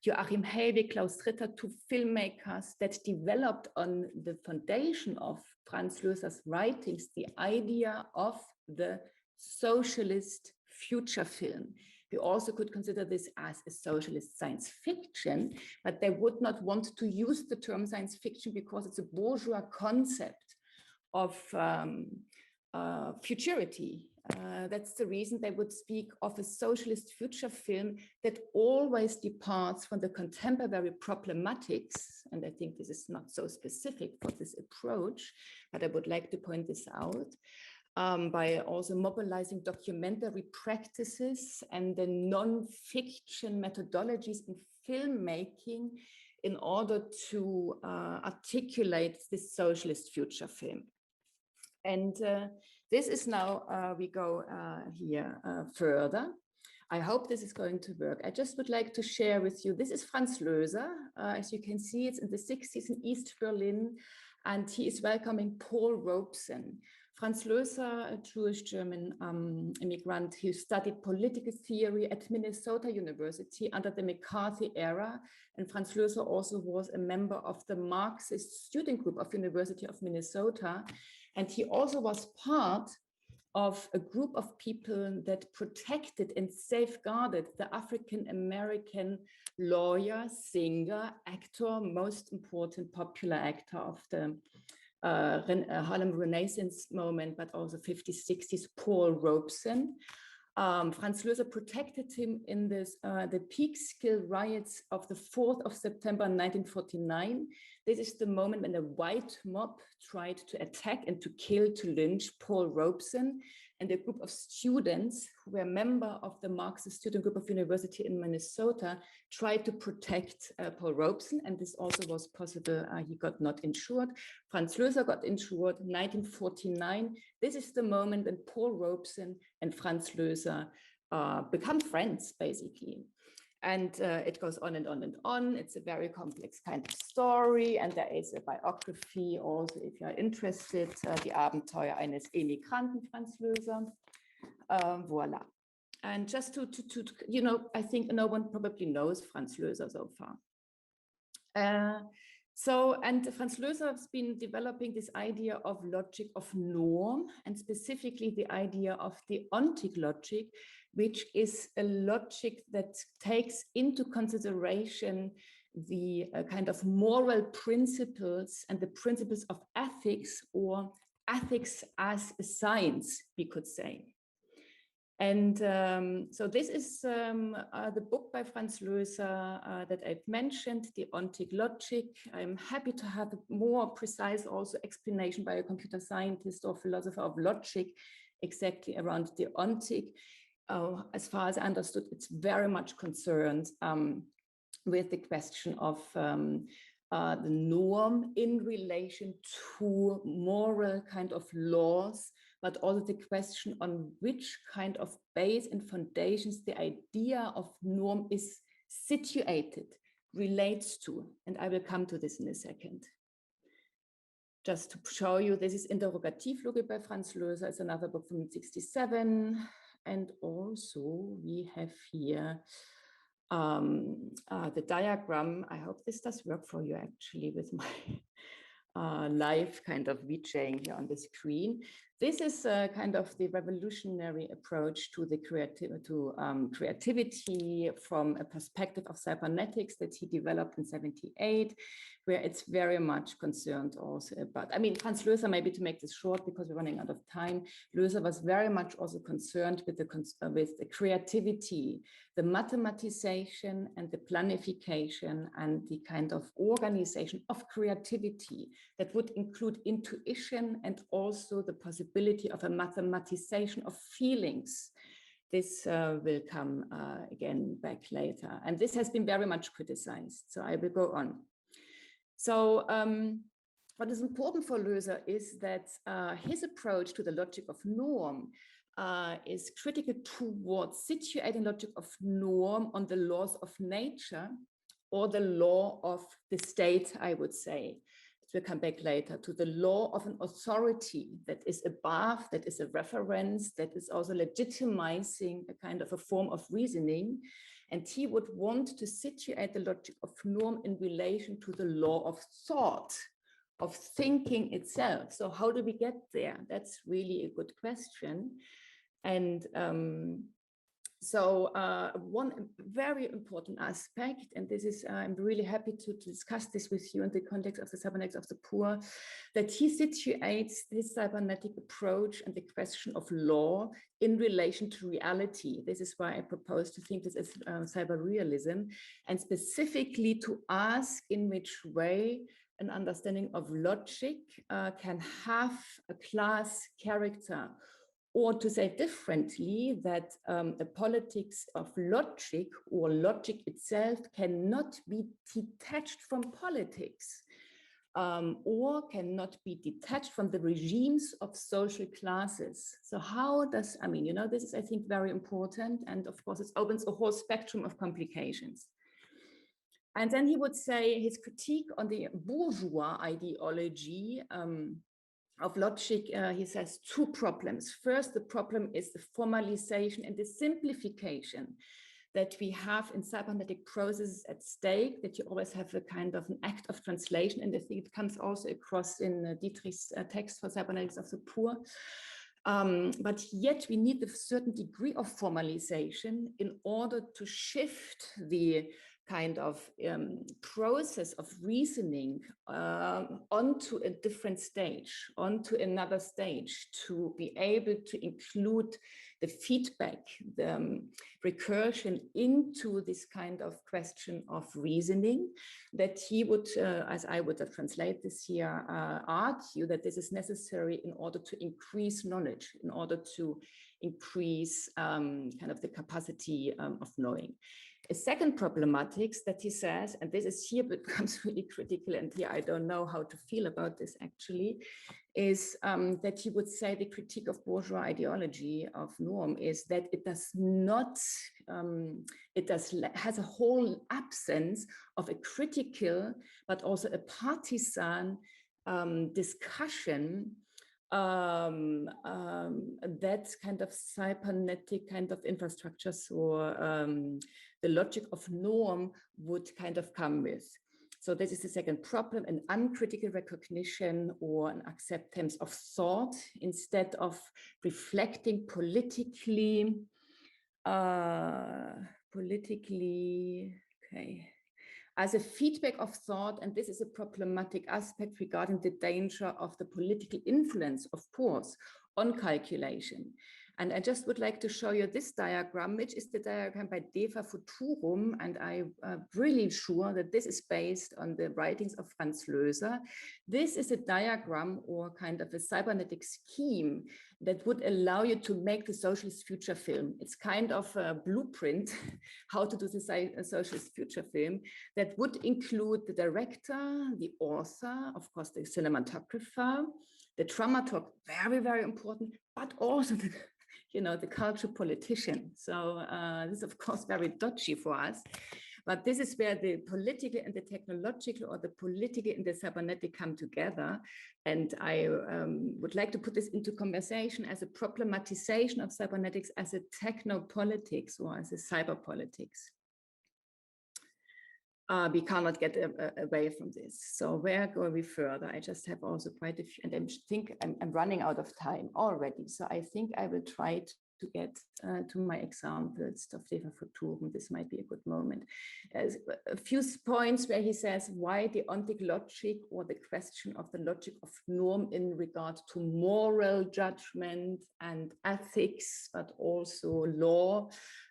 Joachim Helwig, Klaus Ritter, two filmmakers that developed on the foundation of Franz Löser's writings the idea of the socialist future film. We also could consider this as a socialist science fiction, but they would not want to use the term science fiction because it's a bourgeois concept of futurity. That's the reason they would speak of a socialist future film that always departs from the contemporary problematics. And I think this is not so specific for this approach, but I would like to point this out by also mobilizing documentary practices and the non-fiction methodologies in filmmaking in order to articulate this socialist future film. And this is now, we go here further. I hope this is going to work. I just would like to share with you, this is Franz Löser. As you can see, it's in the 60s in East Berlin, and he is welcoming Paul Robeson. Franz Löser, a Jewish-German immigrant, he studied political theory at Minnesota University under the McCarthy era. And Franz Löser also was a member of the Marxist student group of University of Minnesota. And he also was part of a group of people that protected and safeguarded the African-American lawyer, singer, actor, most important popular actor of the Harlem Renaissance moment, but also 50s, 60s, Paul Robeson. Franz Löser protected him in the Peekskill riots of the 4th of September 1949. This is the moment when a white mob tried to attack and to kill, to lynch Paul Robeson, and a group of students who were member of the Marxist student group of University in Minnesota tried to protect Paul Robeson, and this also was possible. He got not insured. Franz Löser got insured, 1949. This is the moment when Paul Robeson and Franz Löser become friends, basically. And it goes on and on and on. It's a very complex kind of story. And there is a biography also, if you're interested, Die Abenteuer eines Emigranten, Franz Löser. Voila. And just to, you know, I think no one probably knows Franz Löser so far. And Franz Löser has been developing this idea of logic of norm, and specifically the idea of the ontic logic, which is a logic that takes into consideration the kind of moral principles and the principles of ethics, or ethics as a science, we could say. And so this is the book by Franz Löser that I've mentioned, The Ontic Logic. I'm happy to have a more precise also explanation by a computer scientist or philosopher of logic exactly around the ontic. As far as I understood, it's very much concerned with the question of the norm in relation to moral kind of laws, but also the question on which kind of base and foundations the idea of norm is situated, relates to. And I will come to this in a second. Just to show you, this is Interrogativlogik by Franz Löser. It's another book from 1967. And also we have here the diagram. I hope this does work for you actually with my live kind of VJing here on the screen. This is kind of the revolutionary approach to the creativity from a perspective of cybernetics that he developed in '78, where it's very much concerned also about, I mean, Franz Löser, maybe to make this short because we're running out of time, Löser was very much also concerned with the creativity, the mathematization and the planification and the kind of organization of creativity that would include intuition and also the possibility of a mathematization of feelings. This will come again back later. And this has been very much criticized. So I will go on. So what is important for Löser is that his approach to the logic of norm is critical towards situating logic of norm on the laws of nature or the law of the state, I would say. We'll come back later to the law of an authority that is above, that is a reference, that is also legitimizing a kind of a form of reasoning. And he would want to situate the logic of norm in relation to the law of thought, of thinking itself. So how do we get there? That's really a good question. And so one very important aspect, and this is, I'm really happy to discuss this with you in the context of the cybernetics of the poor, that he situates this cybernetic approach and the question of law in relation to reality. This is why I propose to think this as cyberrealism, and specifically to ask in which way an understanding of logic can have a class character. Or to say differently, that the politics of logic or logic itself cannot be detached from politics or cannot be detached from the regimes of social classes. So how does, I mean, you know, this is, I think, very important. And of course, it opens a whole spectrum of complications. And then he would say his critique on the bourgeois ideology of logic, he says two problems. First, the problem is the formalization and the simplification that we have in cybernetic processes at stake, that you always have a kind of an act of translation. And I think it comes also across in Dietrich's text for Cybernetics of the Poor. But yet we need a certain degree of formalization in order to shift the kind of process of reasoning onto a different stage, onto another stage, to be able to include the feedback, the recursion into this kind of question of reasoning, that he would, as I would translate this here, argue that this is necessary in order to increase knowledge, in order to increase kind of the capacity of knowing. A second problematics that he says, and this is here becomes really critical, and here I don't know how to feel about this actually, is that he would say the critique of bourgeois ideology of norm is that it does not, has a whole absence of a critical, but also a partisan discussion that kind of cybernetic kind of infrastructures or the logic of norm would kind of come with. So this is the second problem, an uncritical recognition or an acceptance of thought instead of reflecting politically, as a feedback of thought, and this is a problematic aspect regarding the danger of the political influence, of course, on calculation. And I just would like to show you this diagram, which is the diagram by Deva Futurum, and I'm really sure that this is based on the writings of Franz Löser. This is a diagram or kind of a cybernetic scheme that would allow you to make the socialist future film. It's kind of a blueprint how to do the socialist future film that would include the director, the author, of course, the cinematographer, the dramaturg, very, very important, but also the, you know, the cultural politician. So this is, of course, very dodgy for us. But this is where the political and the technological, or the political and the cybernetic, come together. And I would like to put this into conversation as a problematization of cybernetics as a technopolitics or as a cyberpolitics. We cannot get away from this. So where go we further? I just have also quite a few, and I think I'm running out of time already. So I think I will try to get to my examples of Deva Futurum. This might be a good moment. A few points where he says why the ontic logic, or the question of the logic of norm in regard to moral judgment and ethics, but also law,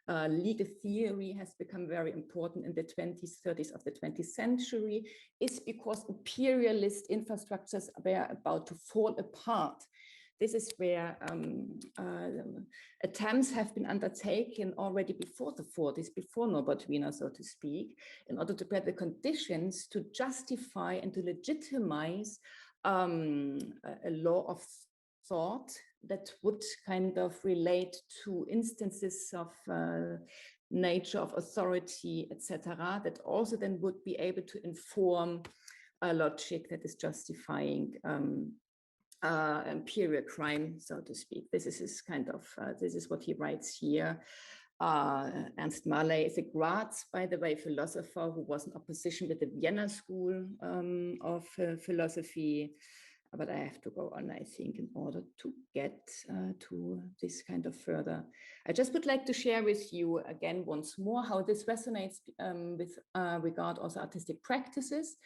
legal theory has become very important in the 20s, 30s of the 20th century, is because imperialist infrastructures were about to fall apart. This is where attempts have been undertaken already before the 40s, before Norbert Wiener, so to speak, in order to prepare the conditions to justify and to legitimize a law of thought that would kind of relate to instances of nature of authority, etc., that also then would be able to inform a logic that is justifying imperial crime, so to speak. This is his kind of, this is what he writes here. Ernst Marley is a Graz, by the way, philosopher who was in opposition with the Vienna school of philosophy. But I have to go on, I think, in order to get to this kind of further. I just would like to share with you again once more how this resonates with regard also artistic practices.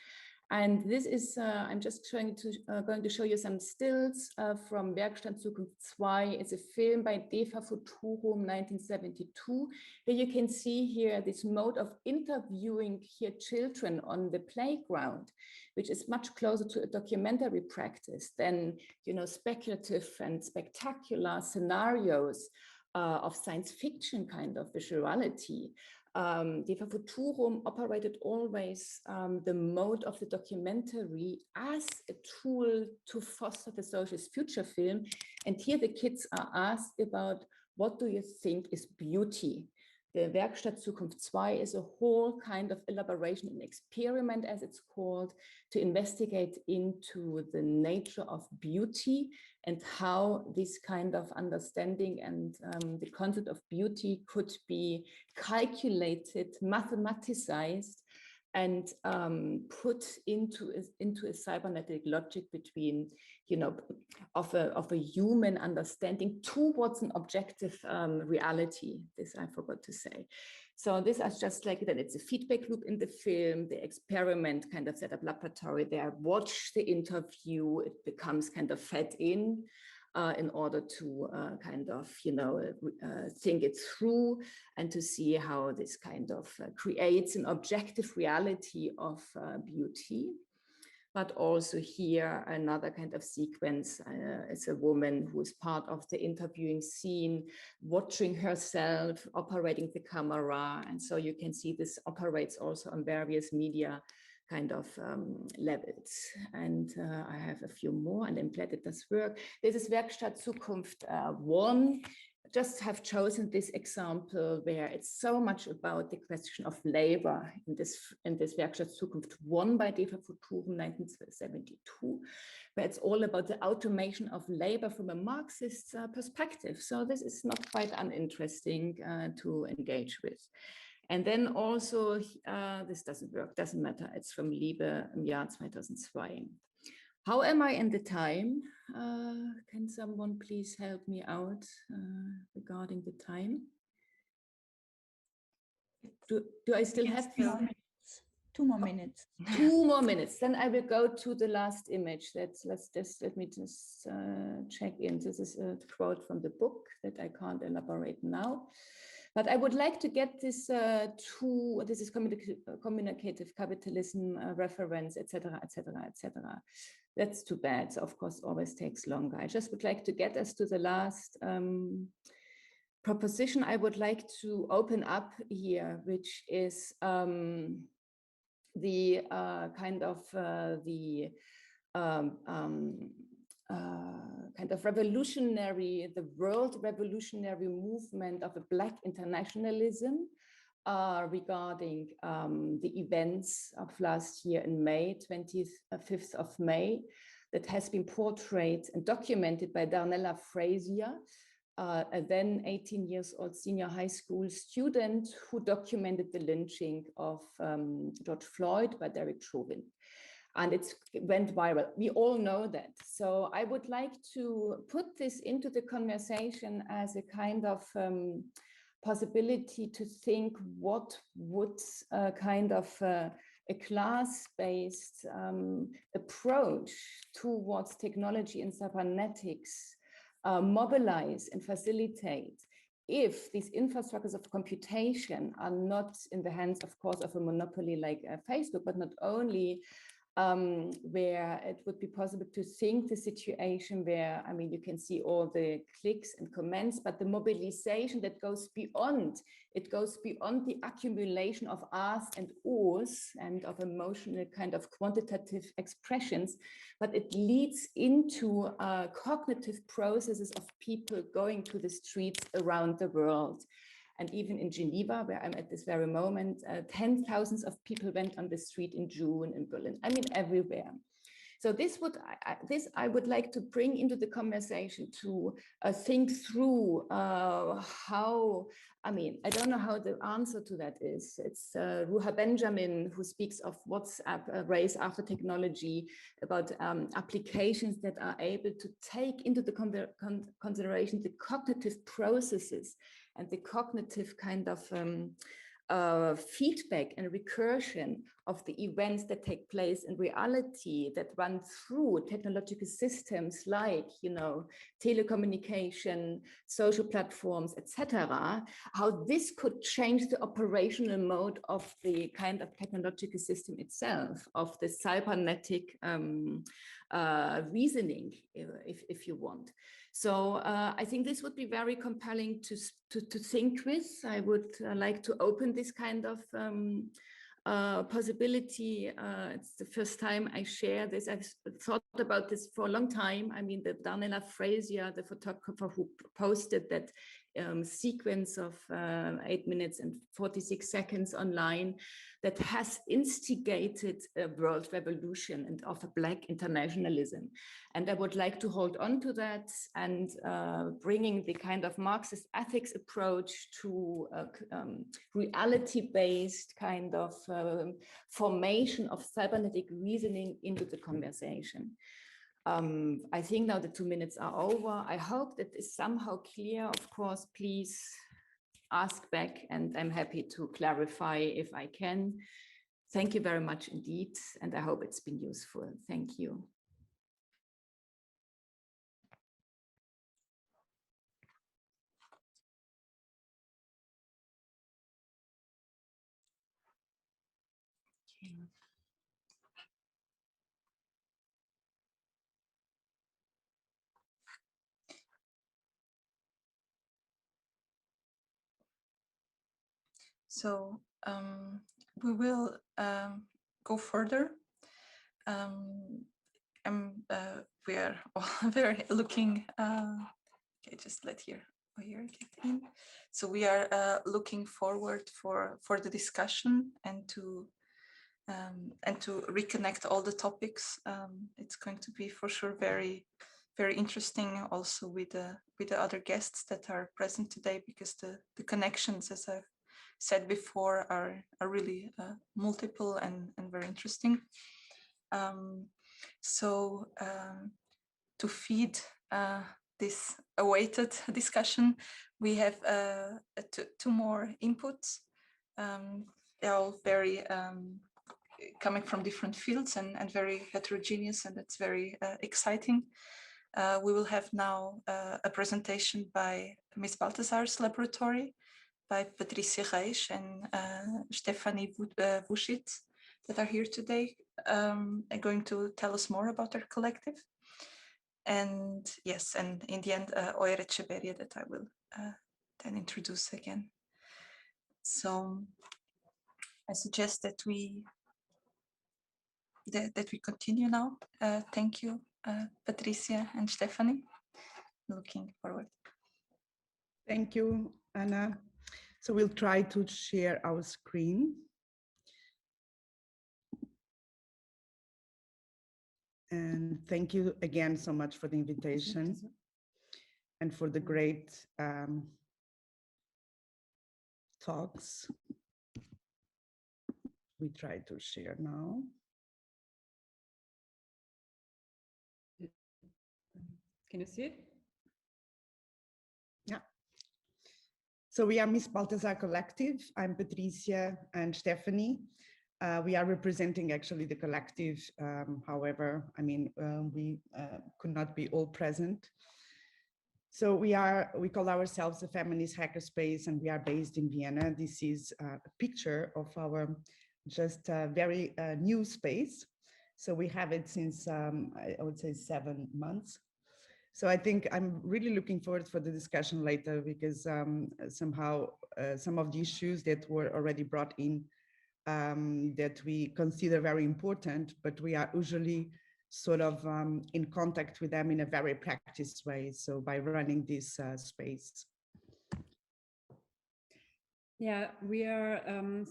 And this is, I'm just going to show you some stills from Werkstatt Zukunft 2. It's a film by Deva Futurum, 1972, where you can see here this mode of interviewing here children on the playground, which is much closer to a documentary practice than, you know, speculative and spectacular scenarios of science fiction kind of visuality. Deva Futurum operated always the mode of the documentary as a tool to foster the socialist future film. And here the kids are asked about, what do you think is beauty? The Werkstatt Zukunft 2 is a whole kind of elaboration and experiment, as it's called, to investigate into the nature of beauty and how this kind of understanding and the concept of beauty could be calculated, mathematicized and put into a cybernetic logic between, of a human understanding towards an objective reality. This I forgot to say. So this is just like that. It's a feedback loop in the film. The experiment kind of set up laboratory there. Watch the interview. It becomes kind of fed in order to kind of, think it through and to see how this kind of creates an objective reality of beauty. But also here, another kind of sequence is a woman who is part of the interviewing scene, watching herself, operating the camera. And so you can see this operates also on various media kind of levels. And I have a few more, and I'm glad it does work. This is Werkstatt Zukunft 1. Just have chosen this example where it's so much about the question of labor in this Werkstatt Zukunft 1 by DEFA Futurum 1972, where it's all about the automation of labor from a Marxist perspective. So this is not quite uninteresting to engage with. And then also, this doesn't work, doesn't matter. It's from Liebe im Jahr 2002. How am I in the time? Can someone please help me out regarding the time? Do I still have 2 more minutes? 2 more minutes. 2 more minutes. Then I will go to the let me just check in. This is a quote from the book that I can't elaborate now. But I would like to get this this is communicative capitalism reference, etc., etc., etc. That's too bad. So of course, always takes longer. I just would like to get us to the last proposition I would like to open up here, which is the kind of revolutionary, the world revolutionary movement of a Black internationalism regarding the events of last year in May, 25th of May, that has been portrayed and documented by Darnella Frazier, a then 18 years old senior high school student who documented the lynching of George Floyd by Derek Chauvin. And it went viral. We all know that. So I would like to put this into the conversation as a kind of possibility to think what would kind of a class-based approach towards technology and cybernetics mobilize and facilitate if these infrastructures of computation are not in the hands, of course, of a monopoly like Facebook, but not only where it would be possible to think the situation where, I mean, you can see all the clicks and comments, but the mobilization that goes beyond, it goes beyond the accumulation of ahs and ohs and of emotional kind of quantitative expressions, but it leads into cognitive processes of people going to the streets around the world. And even in Geneva, where I'm at this very moment, 10,000 of people went on the street in June in Berlin. I mean, everywhere. So this I would like to bring into the conversation to think through how, I mean, I don't know how the answer to that is. It's Ruha Benjamin who speaks of WhatsApp, race after technology, about applications that are able to take into the consideration the cognitive processes and the cognitive kind of feedback and recursion of the events that take place in reality that run through technological systems like, you know, telecommunication, social platforms, etc. How this could change the operational mode of the kind of technological system itself, of the cybernetic reasoning, if you want. So I think this would be very compelling to think with. I would like to open this kind of possibility. It's the first time I share this. I've thought about this for a long time. I mean, the Darnella Frazier, the photographer who posted that sequence of 8 minutes and 46 seconds online that has instigated a world revolution and of a Black internationalism. And I would like to hold on to that and bringing the kind of Marxist ethics approach to reality-based kind of formation of cybernetic reasoning into the conversation. I think now the 2 minutes are over. I hope that is somehow clear. Of course, please ask back and I'm happy to clarify if I can. Thank you very much indeed. And I hope it's been useful. Thank you. Okay. So we will go further. We are all very looking. Okay, just let here get in. So we are looking forward for the discussion and to reconnect all the topics. It's going to be for sure very interesting also with the other guests that are present today, because the connections, as I've said before, are really multiple and very interesting. So to feed this awaited discussion, we have two more inputs. They're all very coming from different fields and very heterogeneous, and it's very exciting. We will have now a presentation by Ms. Balthasar's laboratory, by Patricia Reis and Stefanie Wuschitz, that are here today, are going to tell us more about their collective. And yes, and in the end, Oyer Echeverria, that I will then introduce again. So I suggest that we continue now. Thank you, Patricia and Stefanie. Looking forward. Thank you, Anna. So we'll try to share our screen. And thank you again so much for the invitation and for the great talks. We try to share now. Can you see it? Yeah. So we are Miss Balthasar Collective. I'm Patricia and Stefanie. We are representing actually the collective. However, I mean, we could not be all present. So we call ourselves a feminist hackerspace, and we are based in Vienna. This is a picture of our just very new space. So we have it since, I would say, 7 months. So I think I'm really looking forward for the discussion later, because somehow some of the issues that were already brought in that we consider very important, but we are usually sort of in contact with them in a very practiced way. So by running this space. Yeah, we are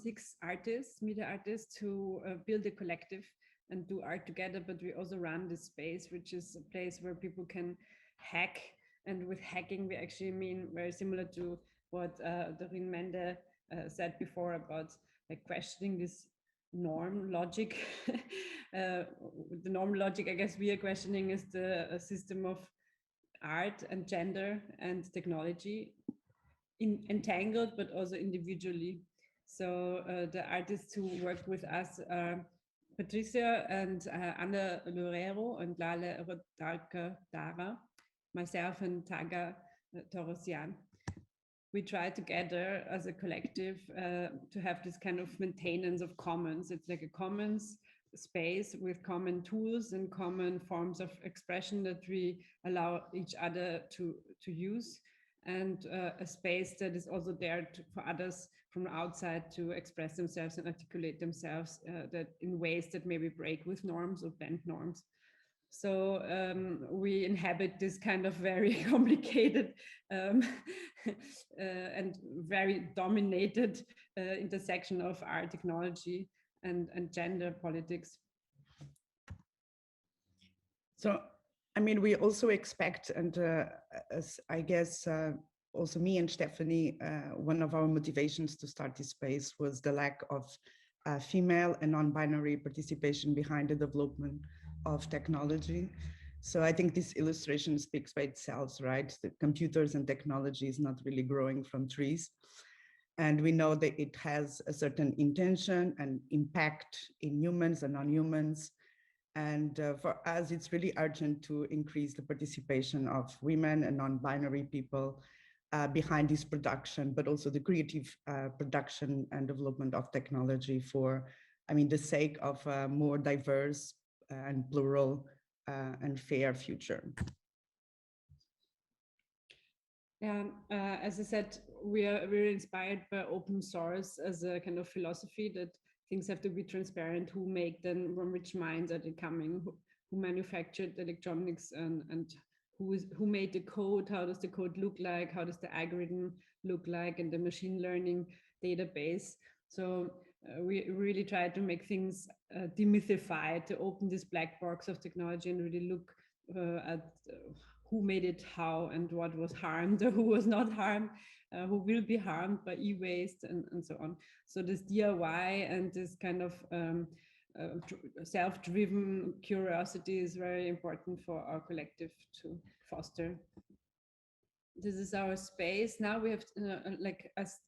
6 artists, media artists, who build a collective and do art together, but we also run this space, which is a place where people can hack. And with hacking, we actually mean very similar to what Doreen Mende said before about like questioning this norm logic. The norm logic, I guess, we are questioning is the system of art and gender and technology entangled, but also individually. So the artists who work with us are Patricia and Anna Loureiro and Lale Rodarka Dara, myself and Taga Torosian. We try together as a collective to have this kind of maintenance of commons. It's like a commons space with common tools and common forms of expression that we allow each other to use, and a space that is also there for others from outside to express themselves and articulate themselves that in ways that maybe break with norms or bend norms. So we inhabit this kind of very complicated and very dominated intersection of art, technology, and gender politics. So, I mean, we also expect, and as I guess also me and Stephanie, one of our motivations to start this space was the lack of female and non-binary participation behind the development of technology. So I think this illustration speaks by itself, right? The computers and technology is not really growing from trees. And we know that it has a certain intention and impact in humans and non-humans. And for us, it's really urgent to increase the participation of women and non-binary people behind this production, but also the creative production and development of technology for, I mean, the sake of a more diverse and plural and fair future. Yeah, as I said, we're inspired by open source as a kind of philosophy that things have to be transparent, who make them, from which minds are they coming, who manufactured electronics, and who made the code, how does the code look like, how does the algorithm look like, and the machine learning database. So we really try to make things demythified, to open this black box of technology and really look at who made it, how, and what was harmed, or who was not harmed, who will be harmed by e-waste, and so on. So this DIY and this kind of self-driven curiosity is very important for our collective to foster. This is our space. Now we have, like as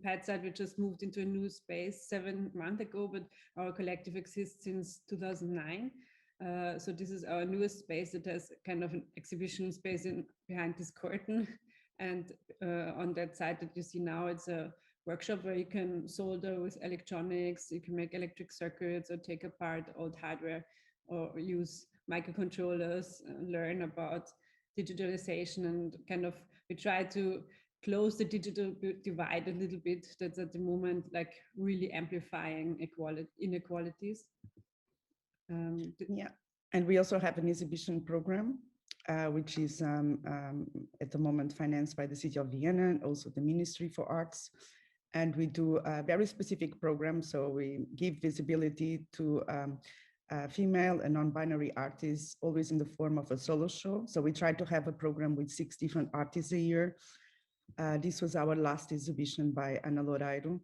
Pat said, we just moved into a new space 7 months ago, but our collective exists since 2009. So this is our newest space that has kind of an exhibition space behind this curtain. And on that side that you see now, it's a workshop where you can solder with electronics, you can make electric circuits or take apart old hardware or use microcontrollers, learn about digitalization, and kind of we try to close the digital divide a little bit. That's at the moment like really amplifying inequalities. Yeah, and we also have an exhibition program, which is at the moment financed by the city of Vienna and also the Ministry for Arts. And we do a very specific program. So we give visibility to female and non-binary artists, always in the form of a solo show. So we try to have a program with 6 different artists a year. This was our last exhibition by Ana Loureiro.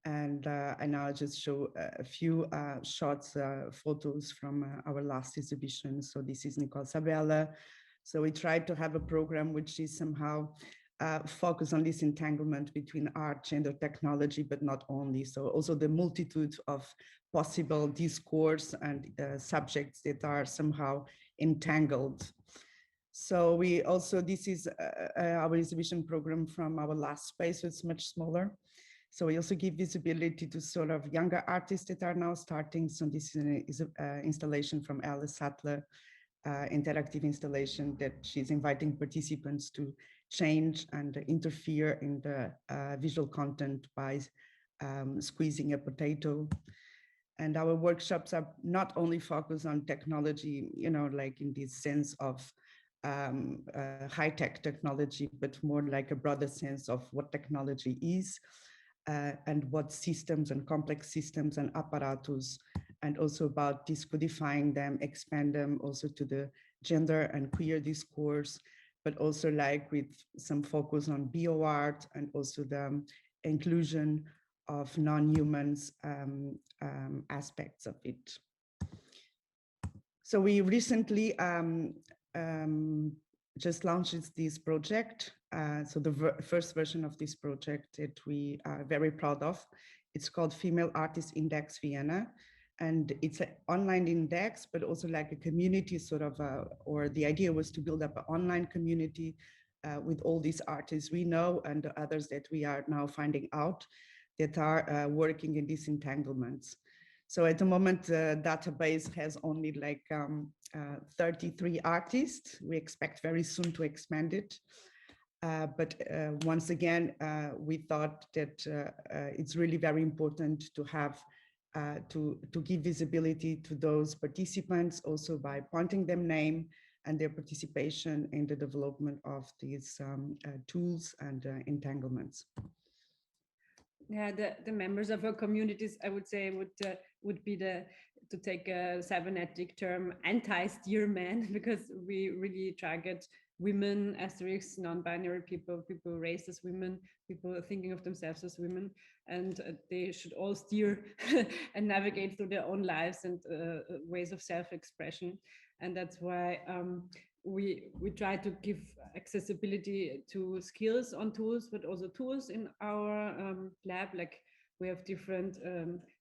And I now just show a few shots, photos from our last exhibition. So this is Nicole Sabella. So we tried to have a program which is somehow focused on this entanglement between art, gender, technology, but not only. So also the multitude of possible discourse and subjects that are somehow entangled. So we also, this is our exhibition program from our last space, so it's much smaller. So we also give visibility to sort of younger artists that are now starting. So this is an installation from Alice Sattler, interactive installation that she's inviting participants to change and interfere in the visual content by squeezing a potato. And our workshops are not only focused on technology, you know, like in this sense of high-tech technology, but more like a broader sense of what technology is. And what systems and complex systems and apparatus, and also about discodifying them, expand them also to the gender and queer discourse, but also like with some focus on bio-art and also the inclusion of non-humans aspects of it. So we recently just launched this project. So the first version of this project that we are very proud of, it's called Female Artist Index Vienna. And it's an online index, but also like a community sort of, or the idea was to build up an online community with all these artists we know and the others that we are now finding out that are working in these entanglements. So at the moment, the database has only like 33 artists. We expect very soon to expand it. But once again, we thought that it's really very important to have to give visibility to those participants, also by pointing them name and their participation in the development of these tools and entanglements. Yeah, the members of our communities, I would say, would be to take a cybernetic term, anti-steerman, because we really target women, asterisks, non-binary people, people raised as women, people thinking of themselves as women, and they should all steer and navigate through their own lives and ways of self-expression. And that's why we try to give accessibility to skills on tools, but also tools in our lab. Like we have different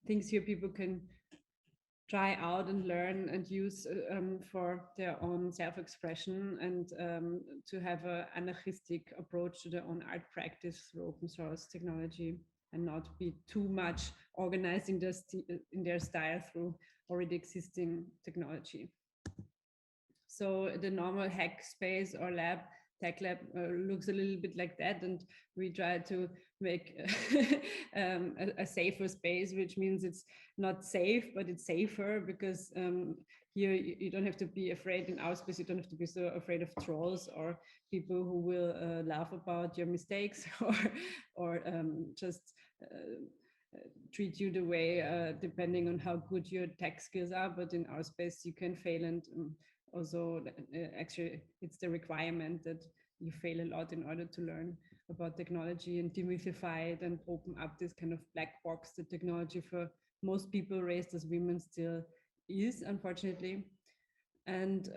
things here people can try out and learn and use for their own self-expression, and to have an anarchistic approach to their own art practice through open source technology, and not be too much organizing in their style through already existing technology. So the normal hack space or lab, tech lab, looks a little bit like that, and we try to make a safer space, which means it's not safe, but it's safer, because here you don't have to be afraid. In our space, you don't have to be so afraid of trolls or people who will laugh about your mistakes or just treat you the way depending on how good your tech skills are. But in our space, you can fail, and also actually it's the requirement that you fail a lot in order to learn about technology and demystify it and open up this kind of black box that technology for most people raised as women still is, unfortunately. And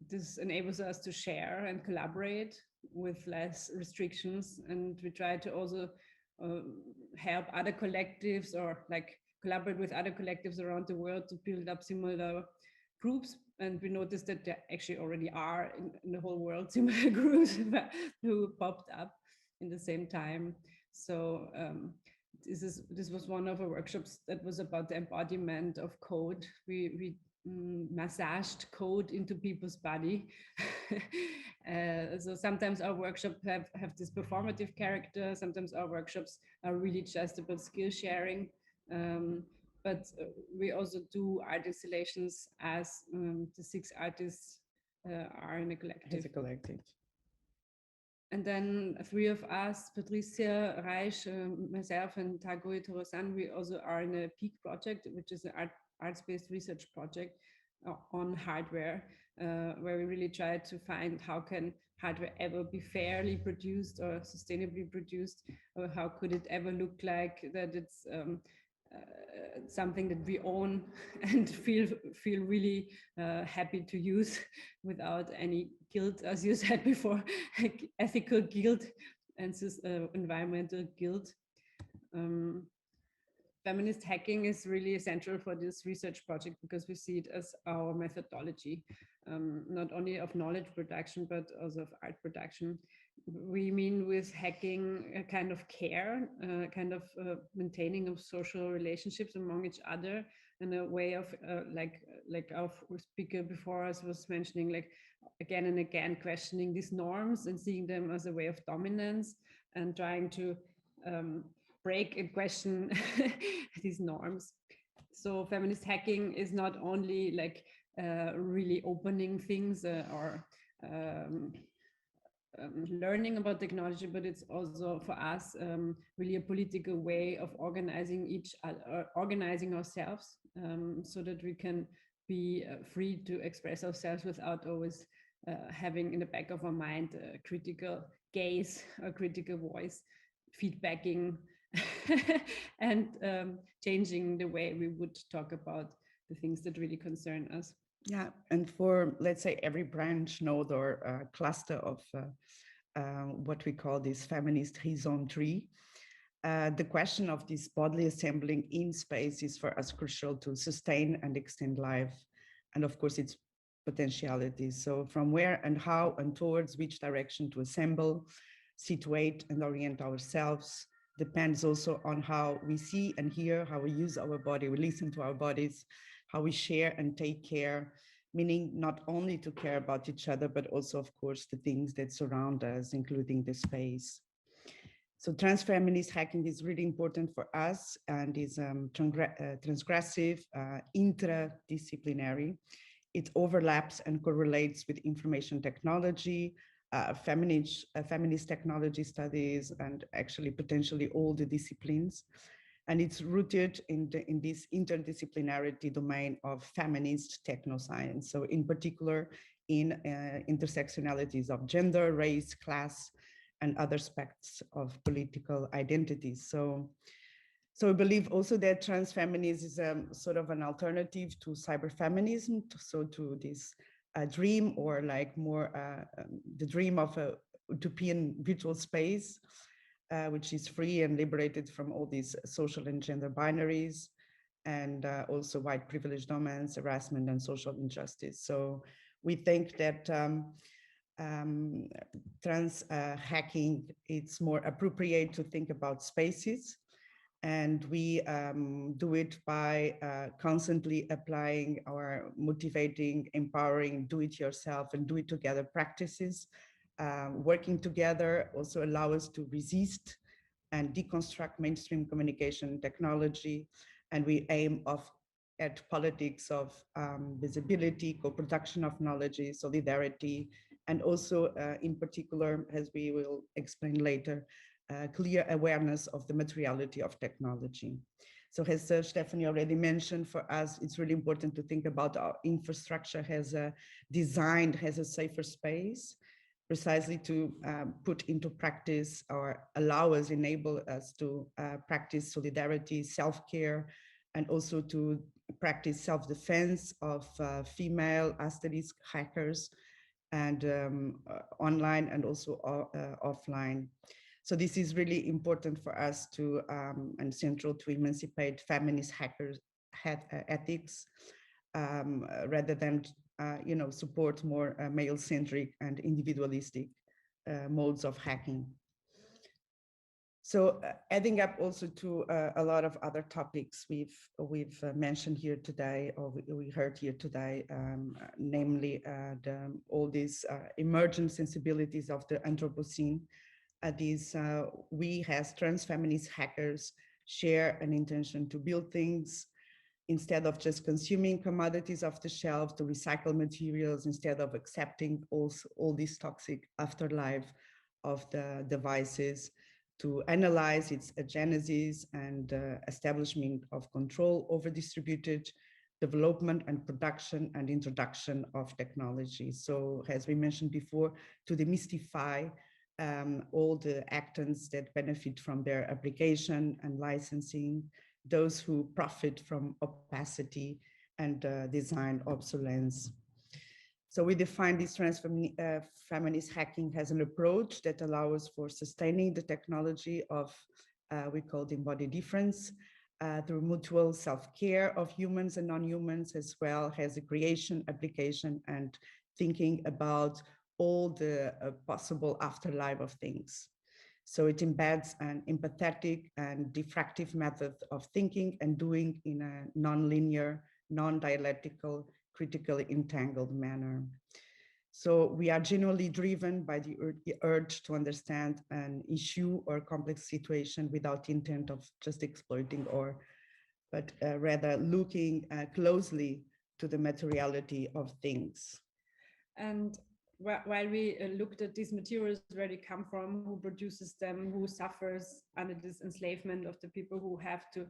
this enables us to share and collaborate with less restrictions. And we try to also help other collectives, or like collaborate with other collectives around the world to build up similar groups. And we noticed that there actually already are in the whole world similar groups who popped up in the same time. So this was one of our workshops that was about the embodiment of code. We massaged code into people's body. So sometimes our workshops have this performative character. Sometimes our workshops are really just about skill sharing. But we also do art installations as the 6 artists are in a collective. As a collective. And then 3 of us, Patricia Reich, myself, and Tagui Torosan, we also are in a PEAK project, which is an arts-based research project on hardware, where we really try to find how can hardware ever be fairly produced or sustainably produced, or how could it ever look like that it's something that we own and feel really happy to use without any guilt, as you said before, ethical guilt and environmental guilt. Feminist hacking is really essential for this research project because we see it as our methodology, not only of knowledge production, but also of art production. We mean with hacking a kind of care, kind of maintaining of social relationships among each other, and a way of like our speaker before us was mentioning, like again and again questioning these norms and seeing them as a way of dominance, and trying to break and question these norms. So feminist hacking is not only like really opening things or learning about technology, but it's also for us really a political way of organizing organizing ourselves, so that we can be free to express ourselves without always having in the back of our mind a critical gaze or critical voice feedbacking and changing the way we would talk about the things that really concern us. Yeah, and for, let's say, every branch, node, or cluster of what we call this feminist raison tree, the question of this bodily assembling in space is for us crucial to sustain and extend life, and of course its potentialities. So from where and how and towards which direction to assemble, situate and orient ourselves depends also on how we see and hear, how we use our body, we listen to our bodies, how we share and take care, meaning not only to care about each other, but also, of course, the things that surround us, including the space. So transfeminist hacking is really important for us and is transgressive, interdisciplinary. It overlaps and correlates with information technology, feminist technology studies, and actually potentially all the disciplines. And it's rooted in this interdisciplinarity domain of feminist technoscience. So in particular, in intersectionalities of gender, race, class, and other aspects of political identities. So I believe also that transfeminism is sort of an alternative to cyberfeminism, so to this dream, or like more the dream of a utopian virtual space, which is free and liberated from all these social and gender binaries, and also white privilege domains, harassment, and social injustice. So we think that trans hacking, it's more appropriate to think about spaces, and we do it by constantly applying our motivating, empowering, do-it-yourself and do-it-together practices. Working together also allow us to resist and deconstruct mainstream communication technology, and we aim at politics of visibility, co-production of knowledge, solidarity, and also in particular, as we will explain later, clear awareness of the materiality of technology. So as Stephanie already mentioned, for us, it's really important to think about our infrastructure as designed as a safer space, precisely to put into practice or enable us to practice solidarity, self-care, and also to practice self-defense of female asterisk hackers, and online and also offline. So this is really important for us to and central to emancipate feminist hackers ethics, rather than support more male-centric and individualistic modes of hacking. So adding up also to a lot of other topics we've mentioned here today, or we heard here today, namely all these emergent sensibilities of the Anthropocene. We as trans-feminist hackers share an intention to build things instead of just consuming commodities off the shelf, to recycle materials instead of accepting also all this toxic afterlife of the devices, to analyze its genesis and establishment of control over distributed development and production and introduction of technology. So as we mentioned before, to demystify all the actors that benefit from their application and licensing, those who profit from opacity and design obsolescence. So we define this feminist hacking as an approach that allows for sustaining the technology of, we call it embodied difference, through mutual self-care of humans and non-humans, as well as the creation, application, and thinking about all the possible afterlife of things. So it embeds an empathetic and diffractive method of thinking and doing in a non-linear, non-dialectical, critically entangled manner. So we are genuinely driven by the urge to understand an issue or complex situation without the intent of just exploiting but rather looking closely to the materiality of things. And while we looked at these materials, where they come from, who produces them, who suffers under this enslavement of the people who have to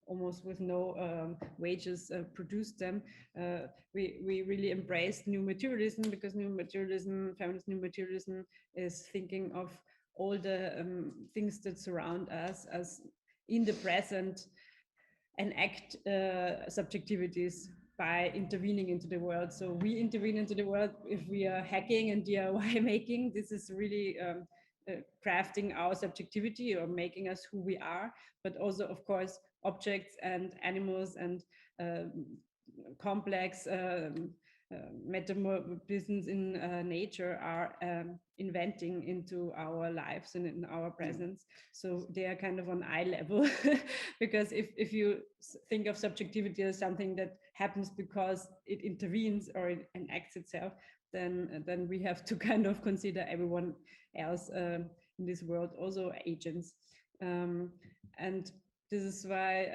almost with no wages produce them, we really embraced new materialism, because new materialism, feminist new materialism, is thinking of all the things that surround us as in the present, and act subjectivities by intervening into the world. So we intervene into the world if we are hacking and DIY making. This is really crafting our subjectivity or making us who we are, but also, of course, objects and animals and complex metamorphisms in nature are inventing into our lives and in our presence. So they are kind of on eye level, because if you think of subjectivity as something that happens because it intervenes or it enacts itself, then we have to kind of consider everyone else in this world, also agents. And this is why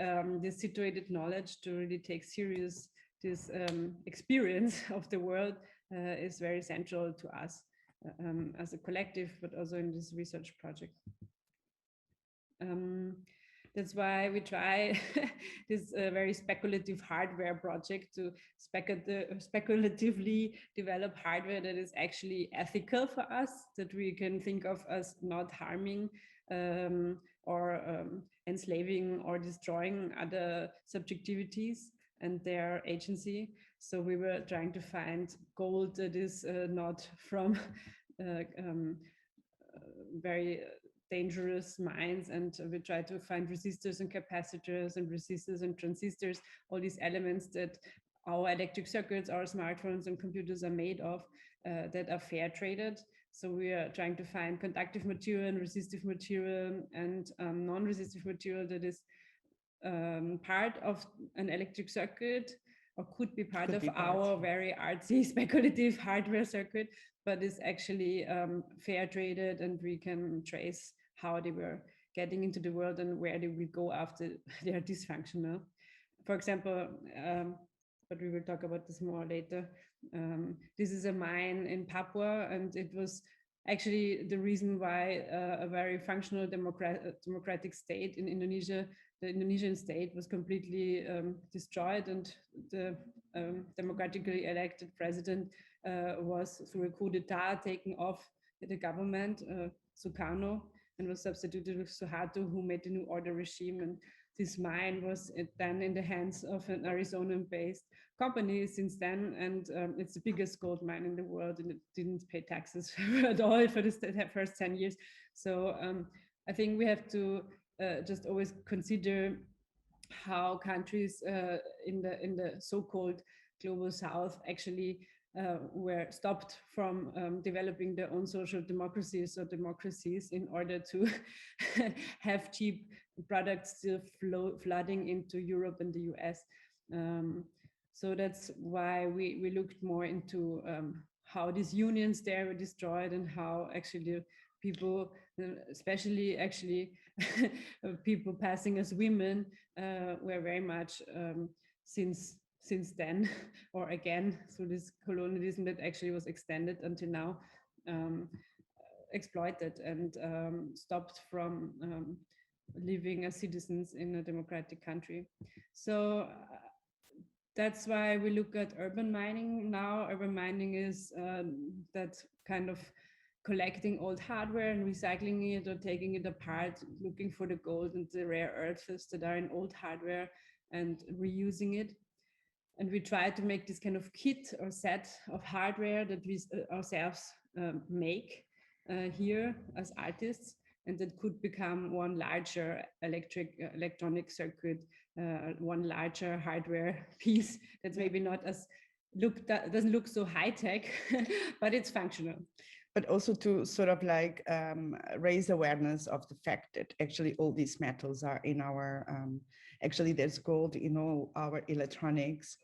this situated knowledge to really take serious this experience of the world is very central to us as a collective, but also in this research project. That's why we try this very speculative hardware project to speculatively develop hardware that is actually ethical for us, that we can think of as not harming or enslaving or destroying other subjectivities and their agency. So we were trying to find gold that is not from very dangerous mines, and we try to find resistors and capacitors and resistors and transistors, all these elements that our electric circuits, our smartphones and computers are made of, that are fair traded. So we are trying to find conductive material and resistive material and non-resistive material that is part of an electric circuit, or could be part of our very artsy speculative hardware circuit, but is actually fair traded, and we can trace how they were getting into the world and where they will go after they are dysfunctional. For example, but we will talk about this more later. This is a mine in Papua, and it was actually the reason why a very functional democratic state in Indonesia, the Indonesian state, was completely destroyed, and the democratically elected president was, through a coup d'etat, taken off the government, Sukarno, and was substituted with Suharto, who made the new order regime. And this mine was then in the hands of an Arizona-based company since then, and it's the biggest gold mine in the world, and it didn't pay taxes at all for the first 10 years. So I think we have to just always consider how countries in the so-called global south actually were stopped from developing their own social democracies or democracies in order to have cheap products still flooding into Europe and the US. So that's why we looked more into how these unions there were destroyed, and how actually the people, especially actually people passing as women, were very much since then, or again through this colonialism that actually was extended until now, exploited and stopped from living as citizens in a democratic country. So that's why we look at urban mining now. Urban mining is that kind of collecting old hardware and recycling it, or taking it apart, looking for the gold and the rare earths that are in old hardware and reusing it. And we try to make this kind of kit or set of hardware that we ourselves make here as artists, and that could become one larger electronic circuit, one larger hardware piece that's maybe not as doesn't look so high tech, but it's functional. But also to sort of like raise awareness of the fact that actually all these metals are in our, actually there's gold in all our electronics,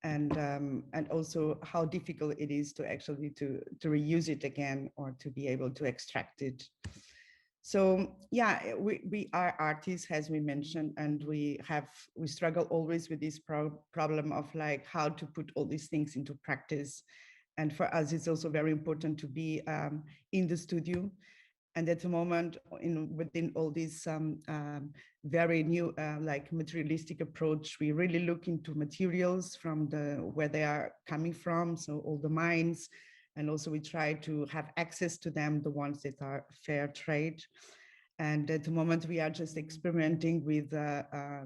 and also how difficult it is to actually to reuse it again, or to be able to extract it. So yeah, we are artists, as we mentioned, and we struggle always with this problem of like how to put all these things into practice. And for us, it's also very important to be in the studio. And at the moment, within all these very new like materialistic approach, we really look into materials from where they are coming from, so all the mines, and also we try to have access to them, the ones that are fair trade. And at the moment, we are just experimenting with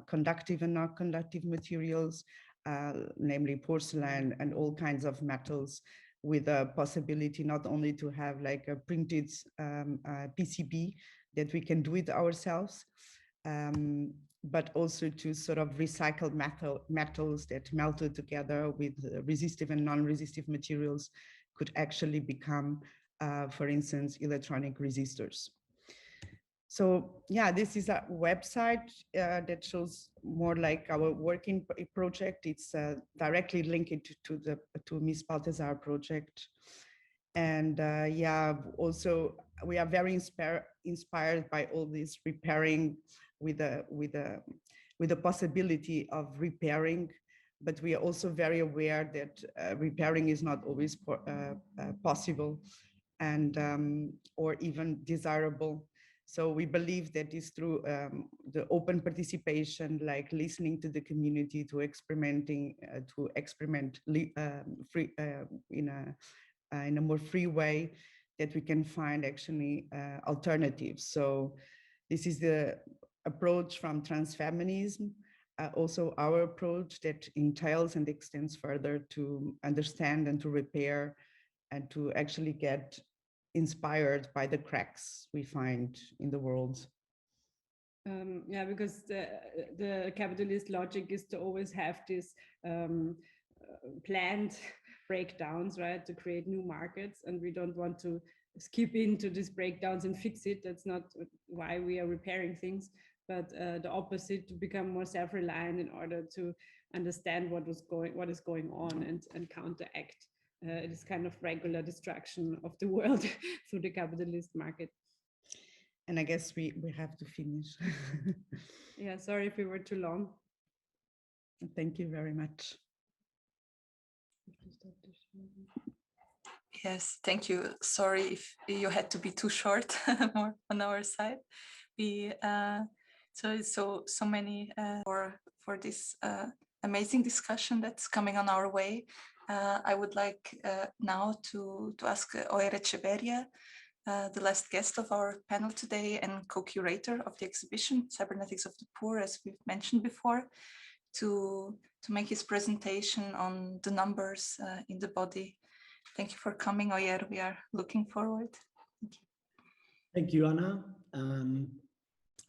conductive and non-conductive materials, namely porcelain and all kinds of metals, with a possibility not only to have like a printed PCB that we can do it ourselves, but also to sort of recycle metals that melted together with resistive and non-resistive materials could actually become, for instance, electronic resistors. So yeah, this is a website that shows more like our working project. It's directly linked to Ms. Balthazar project. And yeah, also we are very inspired by all this repairing with the possibility of repairing, but we are also very aware that repairing is not always possible and or even desirable. So we believe that is through the open participation, like listening to the community, to experimenting, to experiment free, in a more free way, that we can find actually alternatives. So this is the approach from transfeminism, also our approach that entails and extends further to understand and to repair and to actually get inspired by the cracks we find in the world. Yeah, because the capitalist logic is to always have this planned breakdowns, right, to create new markets, and we don't want to skip into these breakdowns and fix it. That's not why we are repairing things, but the opposite, to become more self-reliant in order to understand what is going on and counteract this kind of regular destruction of the world through the capitalist market. And I guess we have to finish. Yeah, sorry if we were too long. Thank you very much. Yes, thank you. Sorry if you had to be too short, more on our side. We so many for this amazing discussion that's coming on our way. I would like now to ask Oyer Echeverria, the last guest of our panel today and co-curator of the exhibition Cybernetics of the Poor, as we've mentioned before, to make his presentation on the numbers in the body. Thank you for coming, Oyer. We are looking forward. Thank you. Thank you, Anna, and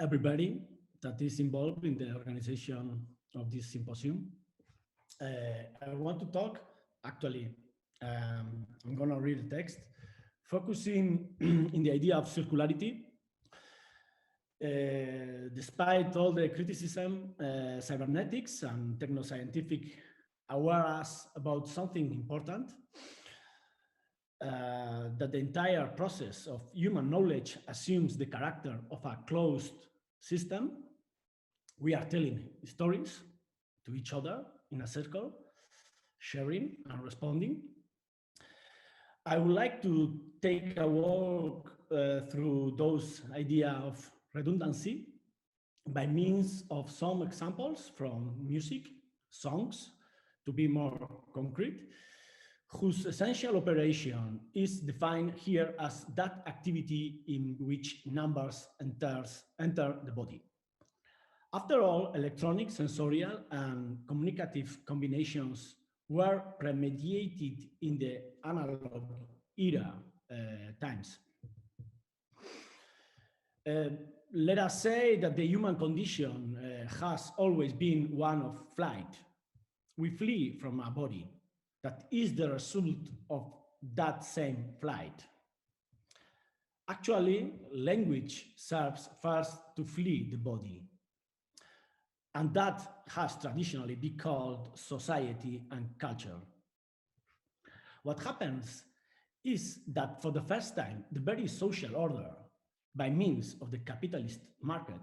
everybody that is involved in the organization of this symposium. I want to talk, actually, I'm going to read the text, focusing in the idea of circularity. Despite all the criticism, cybernetics and technoscientific aware us about something important, that the entire process of human knowledge assumes the character of a closed system. We are telling stories to each other in a circle, sharing and responding. I would like to take a walk through those ideas of redundancy by means of some examples from music, songs, to be more concrete, whose essential operation is defined here as that activity in which numbers enter the body. After all, electronic, sensorial, and communicative combinations were premeditated in the analog era times. Let us say that the human condition has always been one of flight. We flee from a body that is the result of that same flight. Actually, language serves first to flee the body, and that has traditionally been called society and culture. What happens is that for the first time, the very social order, by means of the capitalist market,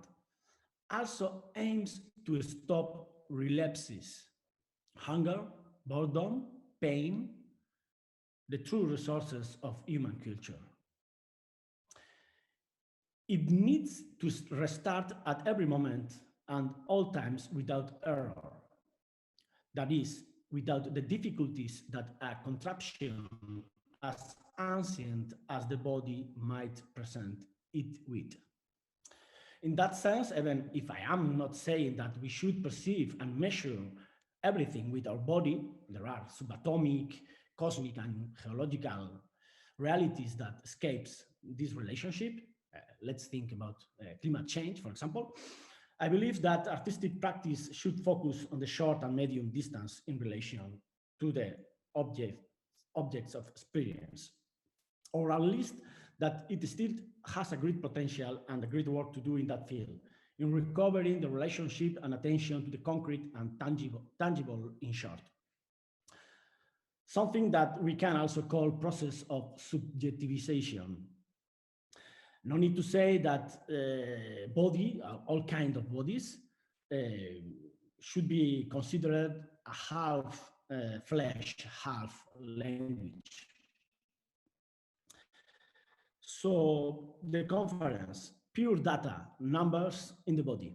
also aims to stop relapses, hunger, boredom, pain, the true resources of human culture. It needs to restart at every moment and all times without error. That is, without the difficulties that a contraption as ancient as the body might present it with. In that sense, even if I am not saying that we should perceive and measure everything with our body, there are subatomic, cosmic, and geological realities that escapes this relationship. Let's think about climate change, for example. I believe that artistic practice should focus on the short and medium distance in relation to the objects of experience, or at least that it still has a great potential and a great work to do in that field, in recovering the relationship and attention to the concrete and tangible in short. Something that we can also call process of subjectivization. No need to say that body, all kinds of bodies, should be considered a half flesh, half language. So the conference, pure data, numbers in the body.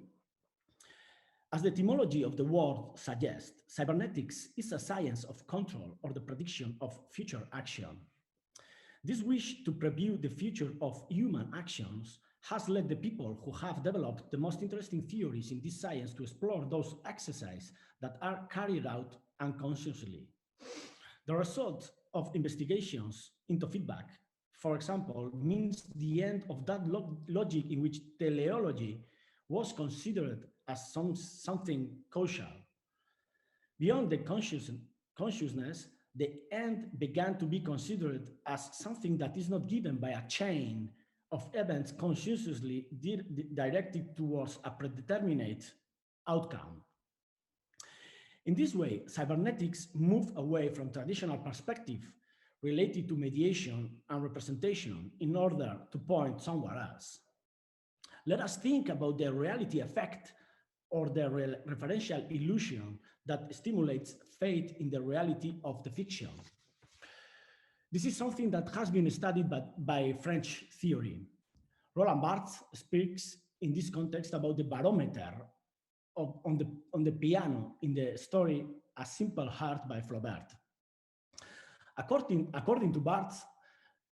As the etymology of the word suggests, cybernetics is a science of control or the prediction of future action. This wish to preview the future of human actions has led the people who have developed the most interesting theories in this science to explore those exercises that are carried out unconsciously. The result of investigations into feedback, for example, means the end of that logic in which teleology was considered as something causal. Beyond the consciousness, the end began to be considered as something that is not given by a chain of events consciously directed towards a predetermined outcome. In this way, cybernetics moved away from traditional perspective related to mediation and representation in order to point somewhere else. Let us think about the reality effect or the referential illusion that stimulates faith in the reality of the fiction. This is something that has been studied by French theory. Roland Barthes speaks in this context about the barometer on the piano in the story A Simple Heart by Flaubert. According to Barthes,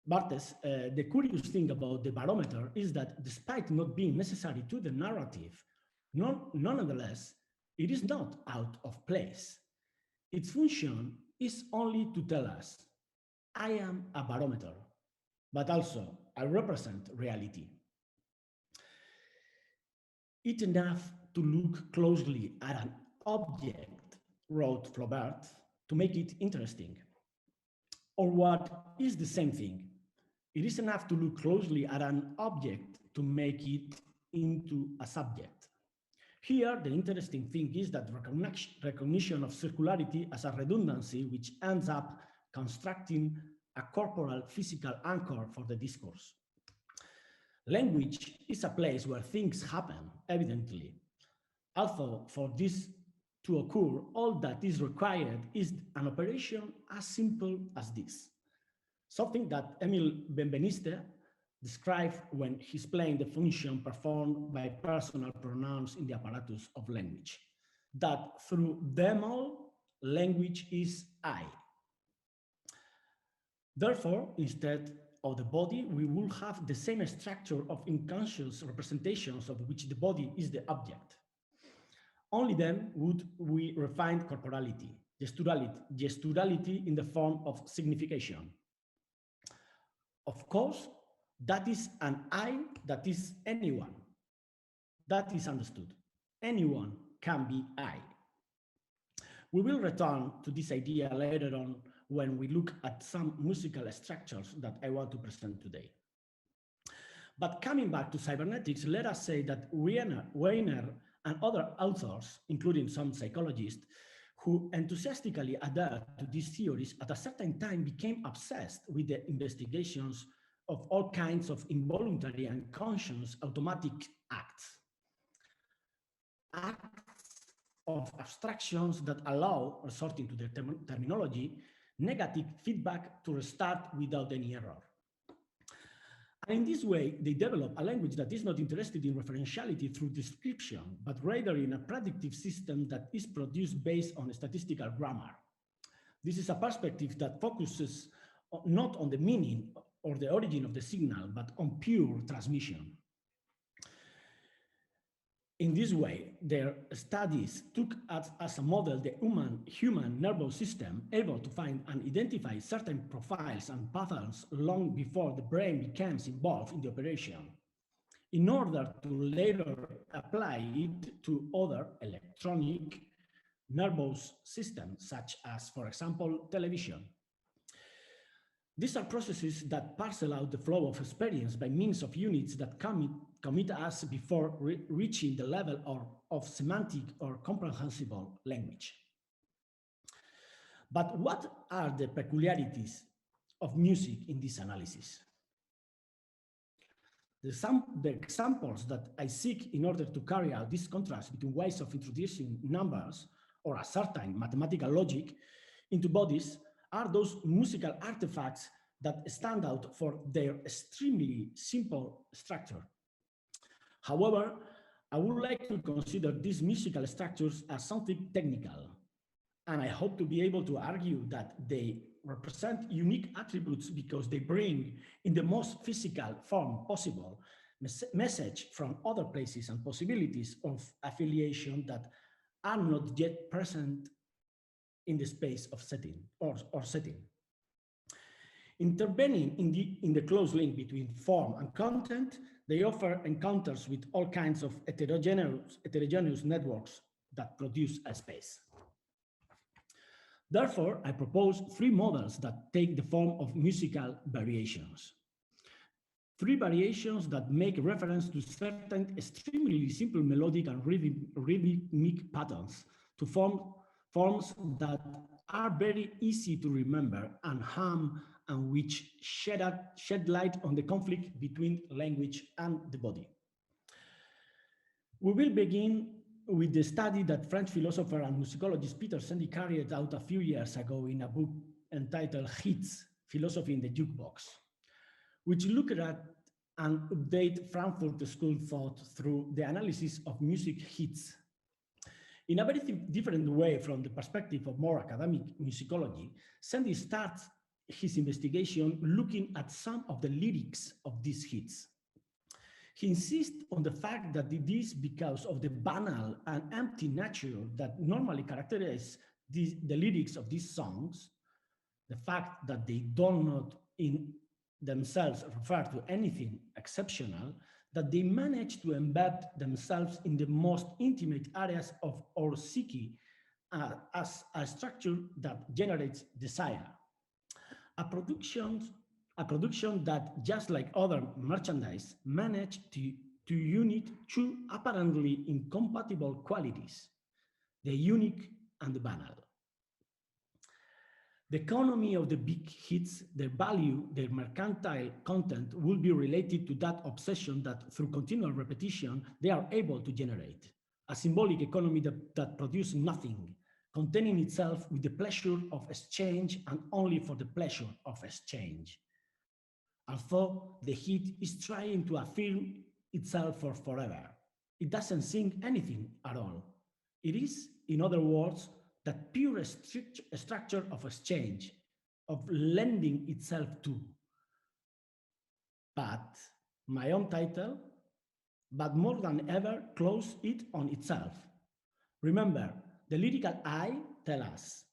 the curious thing about the barometer is that despite not being necessary to the narrative, nonetheless, it is not out of place. Its function is only to tell us, I am a barometer, but also I represent reality. It's enough to look closely at an object, wrote Flaubert, to make it interesting. Or what is the same thing? It is enough to look closely at an object to make it into a subject. Here, the interesting thing is that recognition of circularity as a redundancy, which ends up constructing a corporal physical anchor for the discourse. Language is a place where things happen, evidently. Although for this to occur, all that is required is an operation as simple as this. Something that Emil Benveniste described when he explained the function performed by personal pronouns in the apparatus of language, that through them all, language is I. Therefore, instead of the body, we will have the same structure of unconscious representations of which the body is the object. Only then would we refine corporality, gesturality in the form of signification. Of course, that is an I that is anyone. That is understood. Anyone can be I. We will return to this idea later on when we look at some musical structures that I want to present today. But coming back to cybernetics, let us say that Weiner and other authors, including some psychologists, who enthusiastically adhered to these theories at a certain time became obsessed with the investigations of all kinds of involuntary and conscious automatic acts. Acts of abstractions that allow, resorting to the terminology, negative feedback to restart without any error. And in this way, they develop a language that is not interested in referentiality through description, but rather in a predictive system that is produced based on statistical grammar. This is a perspective that focuses not on the meaning or the origin of the signal, but on pure transmission. In this way, their studies took as a model the human nervous system, able to find and identify certain profiles and patterns long before the brain becomes involved in the operation, in order to later apply it to other electronic nervous systems, such as, for example, television. These are processes that parcel out the flow of experience by means of units that commit us before reaching the level of semantic or comprehensible language. But what are the peculiarities of music in this analysis? The examples that I seek in order to carry out this contrast between ways of introducing numbers or a certain mathematical logic into bodies are those musical artifacts that stand out for their extremely simple structure. However, I would like to consider these musical structures as something technical, and I hope to be able to argue that they represent unique attributes because they bring, in the most physical form possible, message from other places and possibilities of affiliation that are not yet present in the space of setting or setting. Intervening in the close link between form and content, they offer encounters with all kinds of heterogeneous networks that produce a space. Therefore, I propose three models that take the form of musical variations. Three variations that make reference to certain extremely simple melodic and rhythmic patterns to forms that are very easy to remember and hum, and which shed light on the conflict between language and the body. We will begin with the study that French philosopher and musicologist Peter Sandy carried out a few years ago in a book entitled Hits, Philosophy in the Jukebox, which looked at and update Frankfurt School thought through the analysis of music hits. In a very different way from the perspective of more academic musicology, Sandy starts his investigation looking at some of the lyrics of these hits. He insists on the fact that it is because of the banal and empty nature that normally characterize the lyrics of these songs, the fact that they do not in themselves refer to anything exceptional, that they manage to embed themselves in the most intimate areas of our psyche as a structure that generates desire. A production that, just like other merchandise, managed to unite two apparently incompatible qualities, the unique and the banal. The economy of the big hits, their value, their mercantile content will be related to that obsession that through continual repetition, they are able to generate. A symbolic economy that produces nothing, containing itself with the pleasure of exchange and only for the pleasure of exchange. Although the hit is trying to affirm itself for forever, it doesn't sing anything at all. It is, in other words, that pure structure of exchange, of lending itself to. But my own title, but more than ever, close it on itself. Remember, the lyrical I tells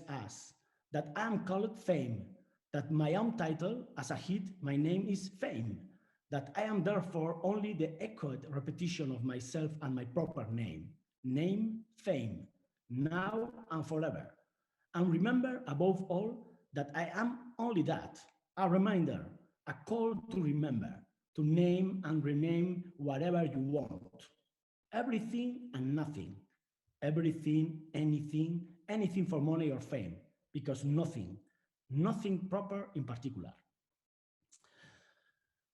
us that I am called fame, that my own title as a hit, my name is fame, that I am therefore only the echoed repetition of myself and my proper name, fame, now and forever. And remember above all that I am only that, a reminder, a call to remember, to name and rename whatever you want, everything and nothing, everything, anything for money or fame, because nothing proper in particular.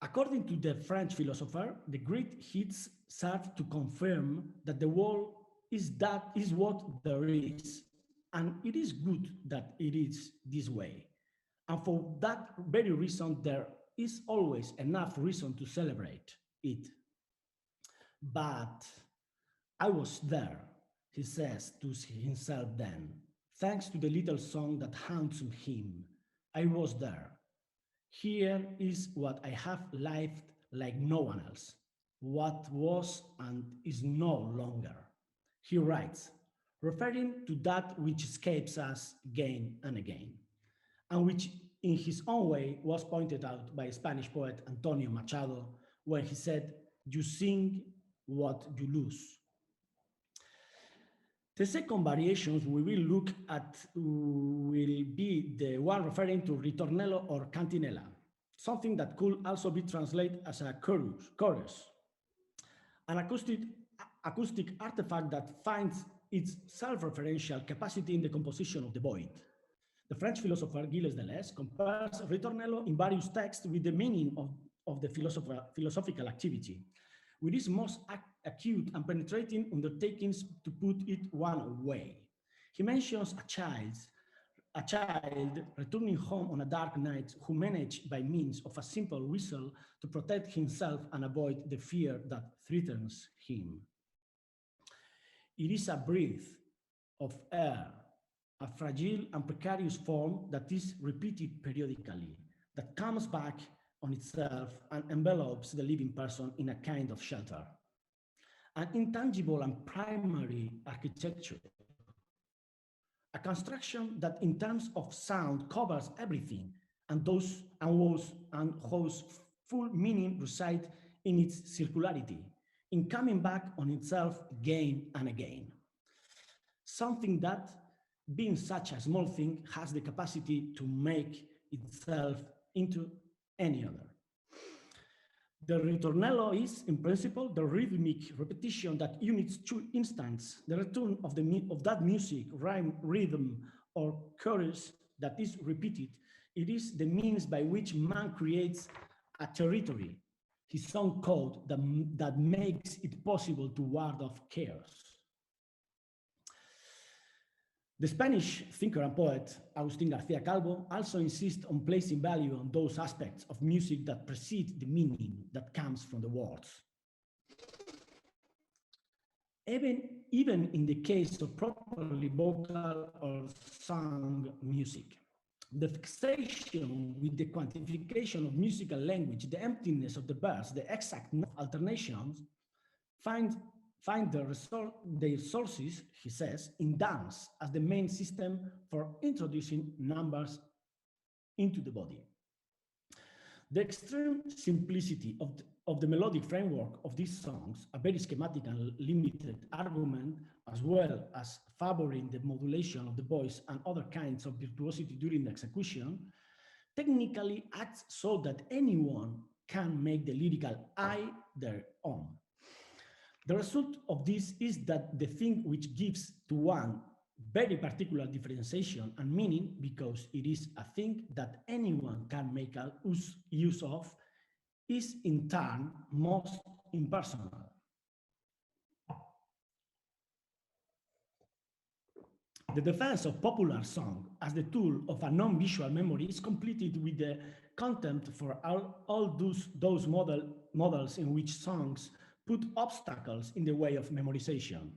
According to the French philosopher, the great hits serve to confirm that the world is what there is, and it is good that it is this way. And for that very reason, there is always enough reason to celebrate it. But I was there, he says to himself then, thanks to the little song that haunts him. I was there. Here is what I have lived like no one else, what was and is no longer. He writes, referring to that which escapes us again and again, and which in his own way was pointed out by Spanish poet Antonio Machado when he said, you sing what you lose. The second variations we will look at will be the one referring to ritornello or cantinella, something that could also be translated as a chorus, an acoustic artifact that finds its self-referential capacity in the composition of the void. The French philosopher Gilles Deleuze compares ritornello in various texts with the meaning of of the philosophical activity, with its most acute and penetrating undertakings, to put it one way. He mentions a child returning home on a dark night who managed by means of a simple whistle to protect himself and avoid the fear that threatens him. It is a breath of air, a fragile and precarious form that is repeated periodically, that comes back on itself and envelops the living person in a kind of shelter. An intangible and primary architecture, a construction that in terms of sound covers everything, and whose full meaning resides in its circularity, in coming back on itself again and again. Something that, being such a small thing, has the capacity to make itself into any other. The ritornello is, in principle, the rhythmic repetition that unites two instants, the return of that music, rhyme, rhythm, or chorus that is repeated. It is the means by which man creates a territory, his own code that makes it possible to ward off chaos. The Spanish thinker and poet Agustín García Calvo also insists on placing value on those aspects of music that precede the meaning that comes from the words. Even in the case of properly vocal or sung music, the fixation with the quantification of musical language, the emptiness of the verse, the exact alternations, find their sources, he says, in dance as the main system for introducing numbers into the body. The extreme simplicity of the melodic framework of these songs, a very schematic and limited argument, as well as favoring the modulation of the voice and other kinds of virtuosity during the execution, technically acts so that anyone can make the lyrical I their own. The result of this is that the thing which gives to one very particular differentiation and meaning, because it is a thing that anyone can make use of, is in turn most impersonal. The defense of popular song as the tool of a non-visual memory is completed with the contempt for all those models in which songs put obstacles in the way of memorization,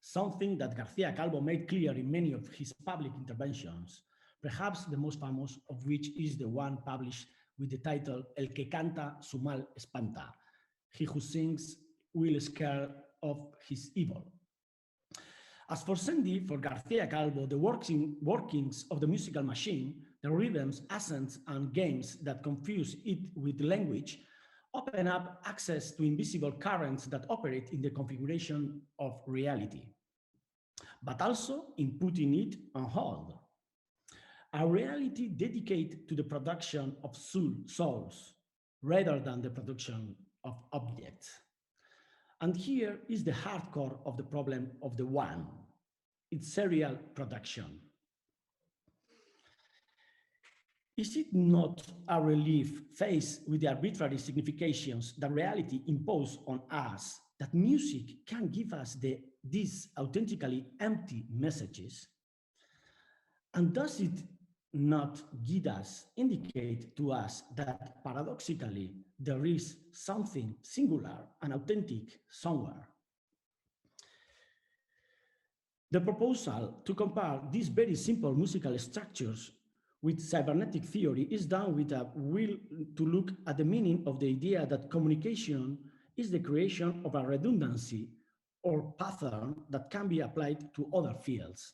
something that García Calvo made clear in many of his public interventions, perhaps the most famous of which is the one published with the title El que canta su mal espanta, he who sings will scare of his evil. As for García Calvo, the workings of the musical machine, the rhythms, accents, and games that confuse it with language, open up access to invisible currents that operate in the configuration of reality, but also in putting it on hold. A reality dedicated to the production of souls rather than the production of objects. And here is the hardcore of the problem of the one, its serial production. Is it not a relief faced with the arbitrary significations that reality imposes on us, that music can give us these authentically empty messages? And does it not indicate to us that paradoxically there is something singular and authentic somewhere? The proposal to compare these very simple musical structures with cybernetic theory is done with a will to look at the meaning of the idea that communication is the creation of a redundancy or pattern that can be applied to other fields.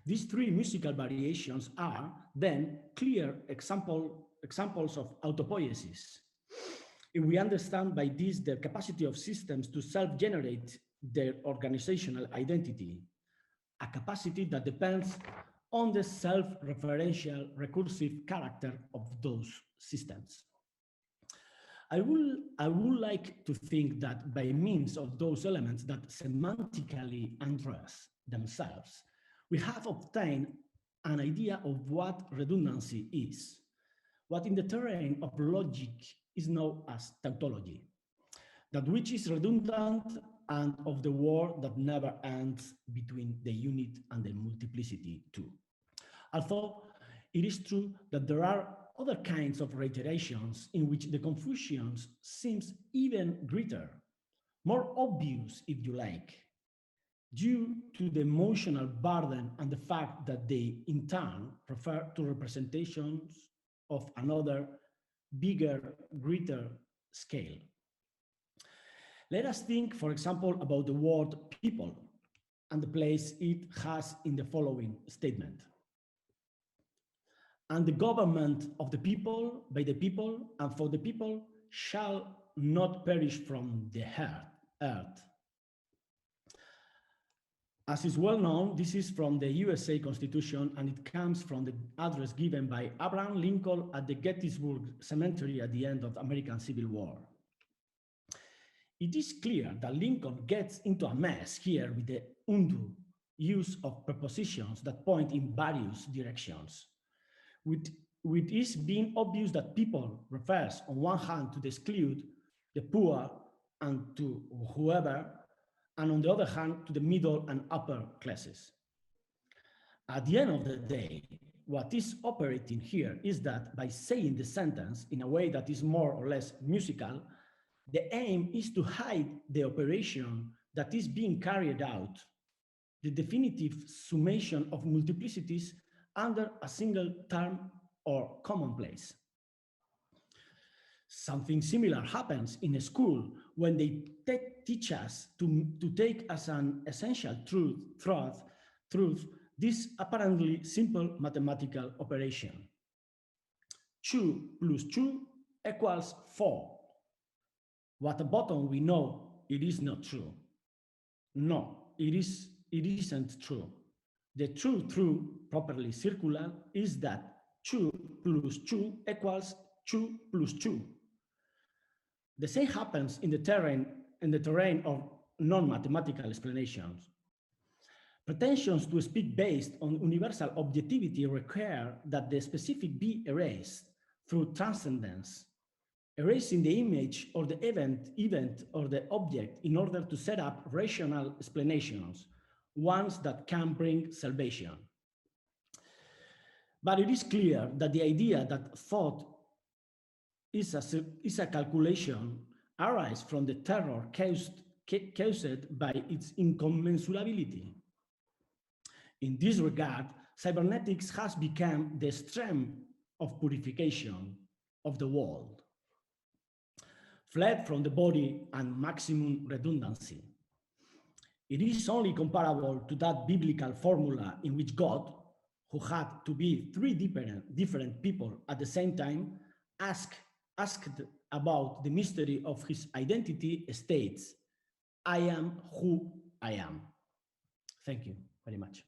These three musical variations are then clear examples of autopoiesis. If we understand by this the capacity of systems to self-generate their organizational identity, a capacity that depends on the self-referential recursive character of those systems. I would like to think that by means of those elements that semantically undress themselves, we have obtained an idea of what redundancy is, what in the terrain of logic is known as tautology, that which is redundant and of the war that never ends between the unit and the multiplicity too. Although it is true that there are other kinds of reiterations in which the confusion seems even greater, more obvious if you like, due to the emotional burden and the fact that they in turn refer to representations of another, bigger, greater scale. Let us think, for example, about the word people and the place it has in the following statement. And the government of the people, by the people, and for the people shall not perish from the earth. As is well known, this is from the USA Constitution, and it comes from the address given by Abraham Lincoln at the Gettysburg Cemetery at the end of the American Civil War. It is clear that Lincoln gets into a mess here with the undue use of prepositions that point in various directions. With it being obvious that people refers on one hand to the excluded, the poor, and to whoever, and on the other hand to the middle and upper classes. At the end of the day, what is operating here is that by saying the sentence in a way that is more or less musical, the aim is to hide the operation that is being carried out, the definitive summation of multiplicities under a single term or commonplace. Something similar happens in a school when they teach us to take as an essential truth this apparently simple mathematical operation. 2 plus 2 equals 4. What at bottom we know it is not true. No, it isn't true. The true, properly circular, is that 2 plus 2 equals 2 plus 2. The same happens in the terrain of non-mathematical explanations. Pretensions to speak based on universal objectivity require that the specific be erased through transcendence, erasing the image or the event or the object in order to set up rational explanations, ones that can bring salvation. But it is clear that the idea that thought is a calculation arises from the terror caused by its incommensurability. In this regard, cybernetics has become the stream of purification of the world, fled from the body and maximum redundancy. It is only comparable to that biblical formula in which God, who had to be three different people at the same time, asked about the mystery of his identity, states, I am who I am. Thank you very much.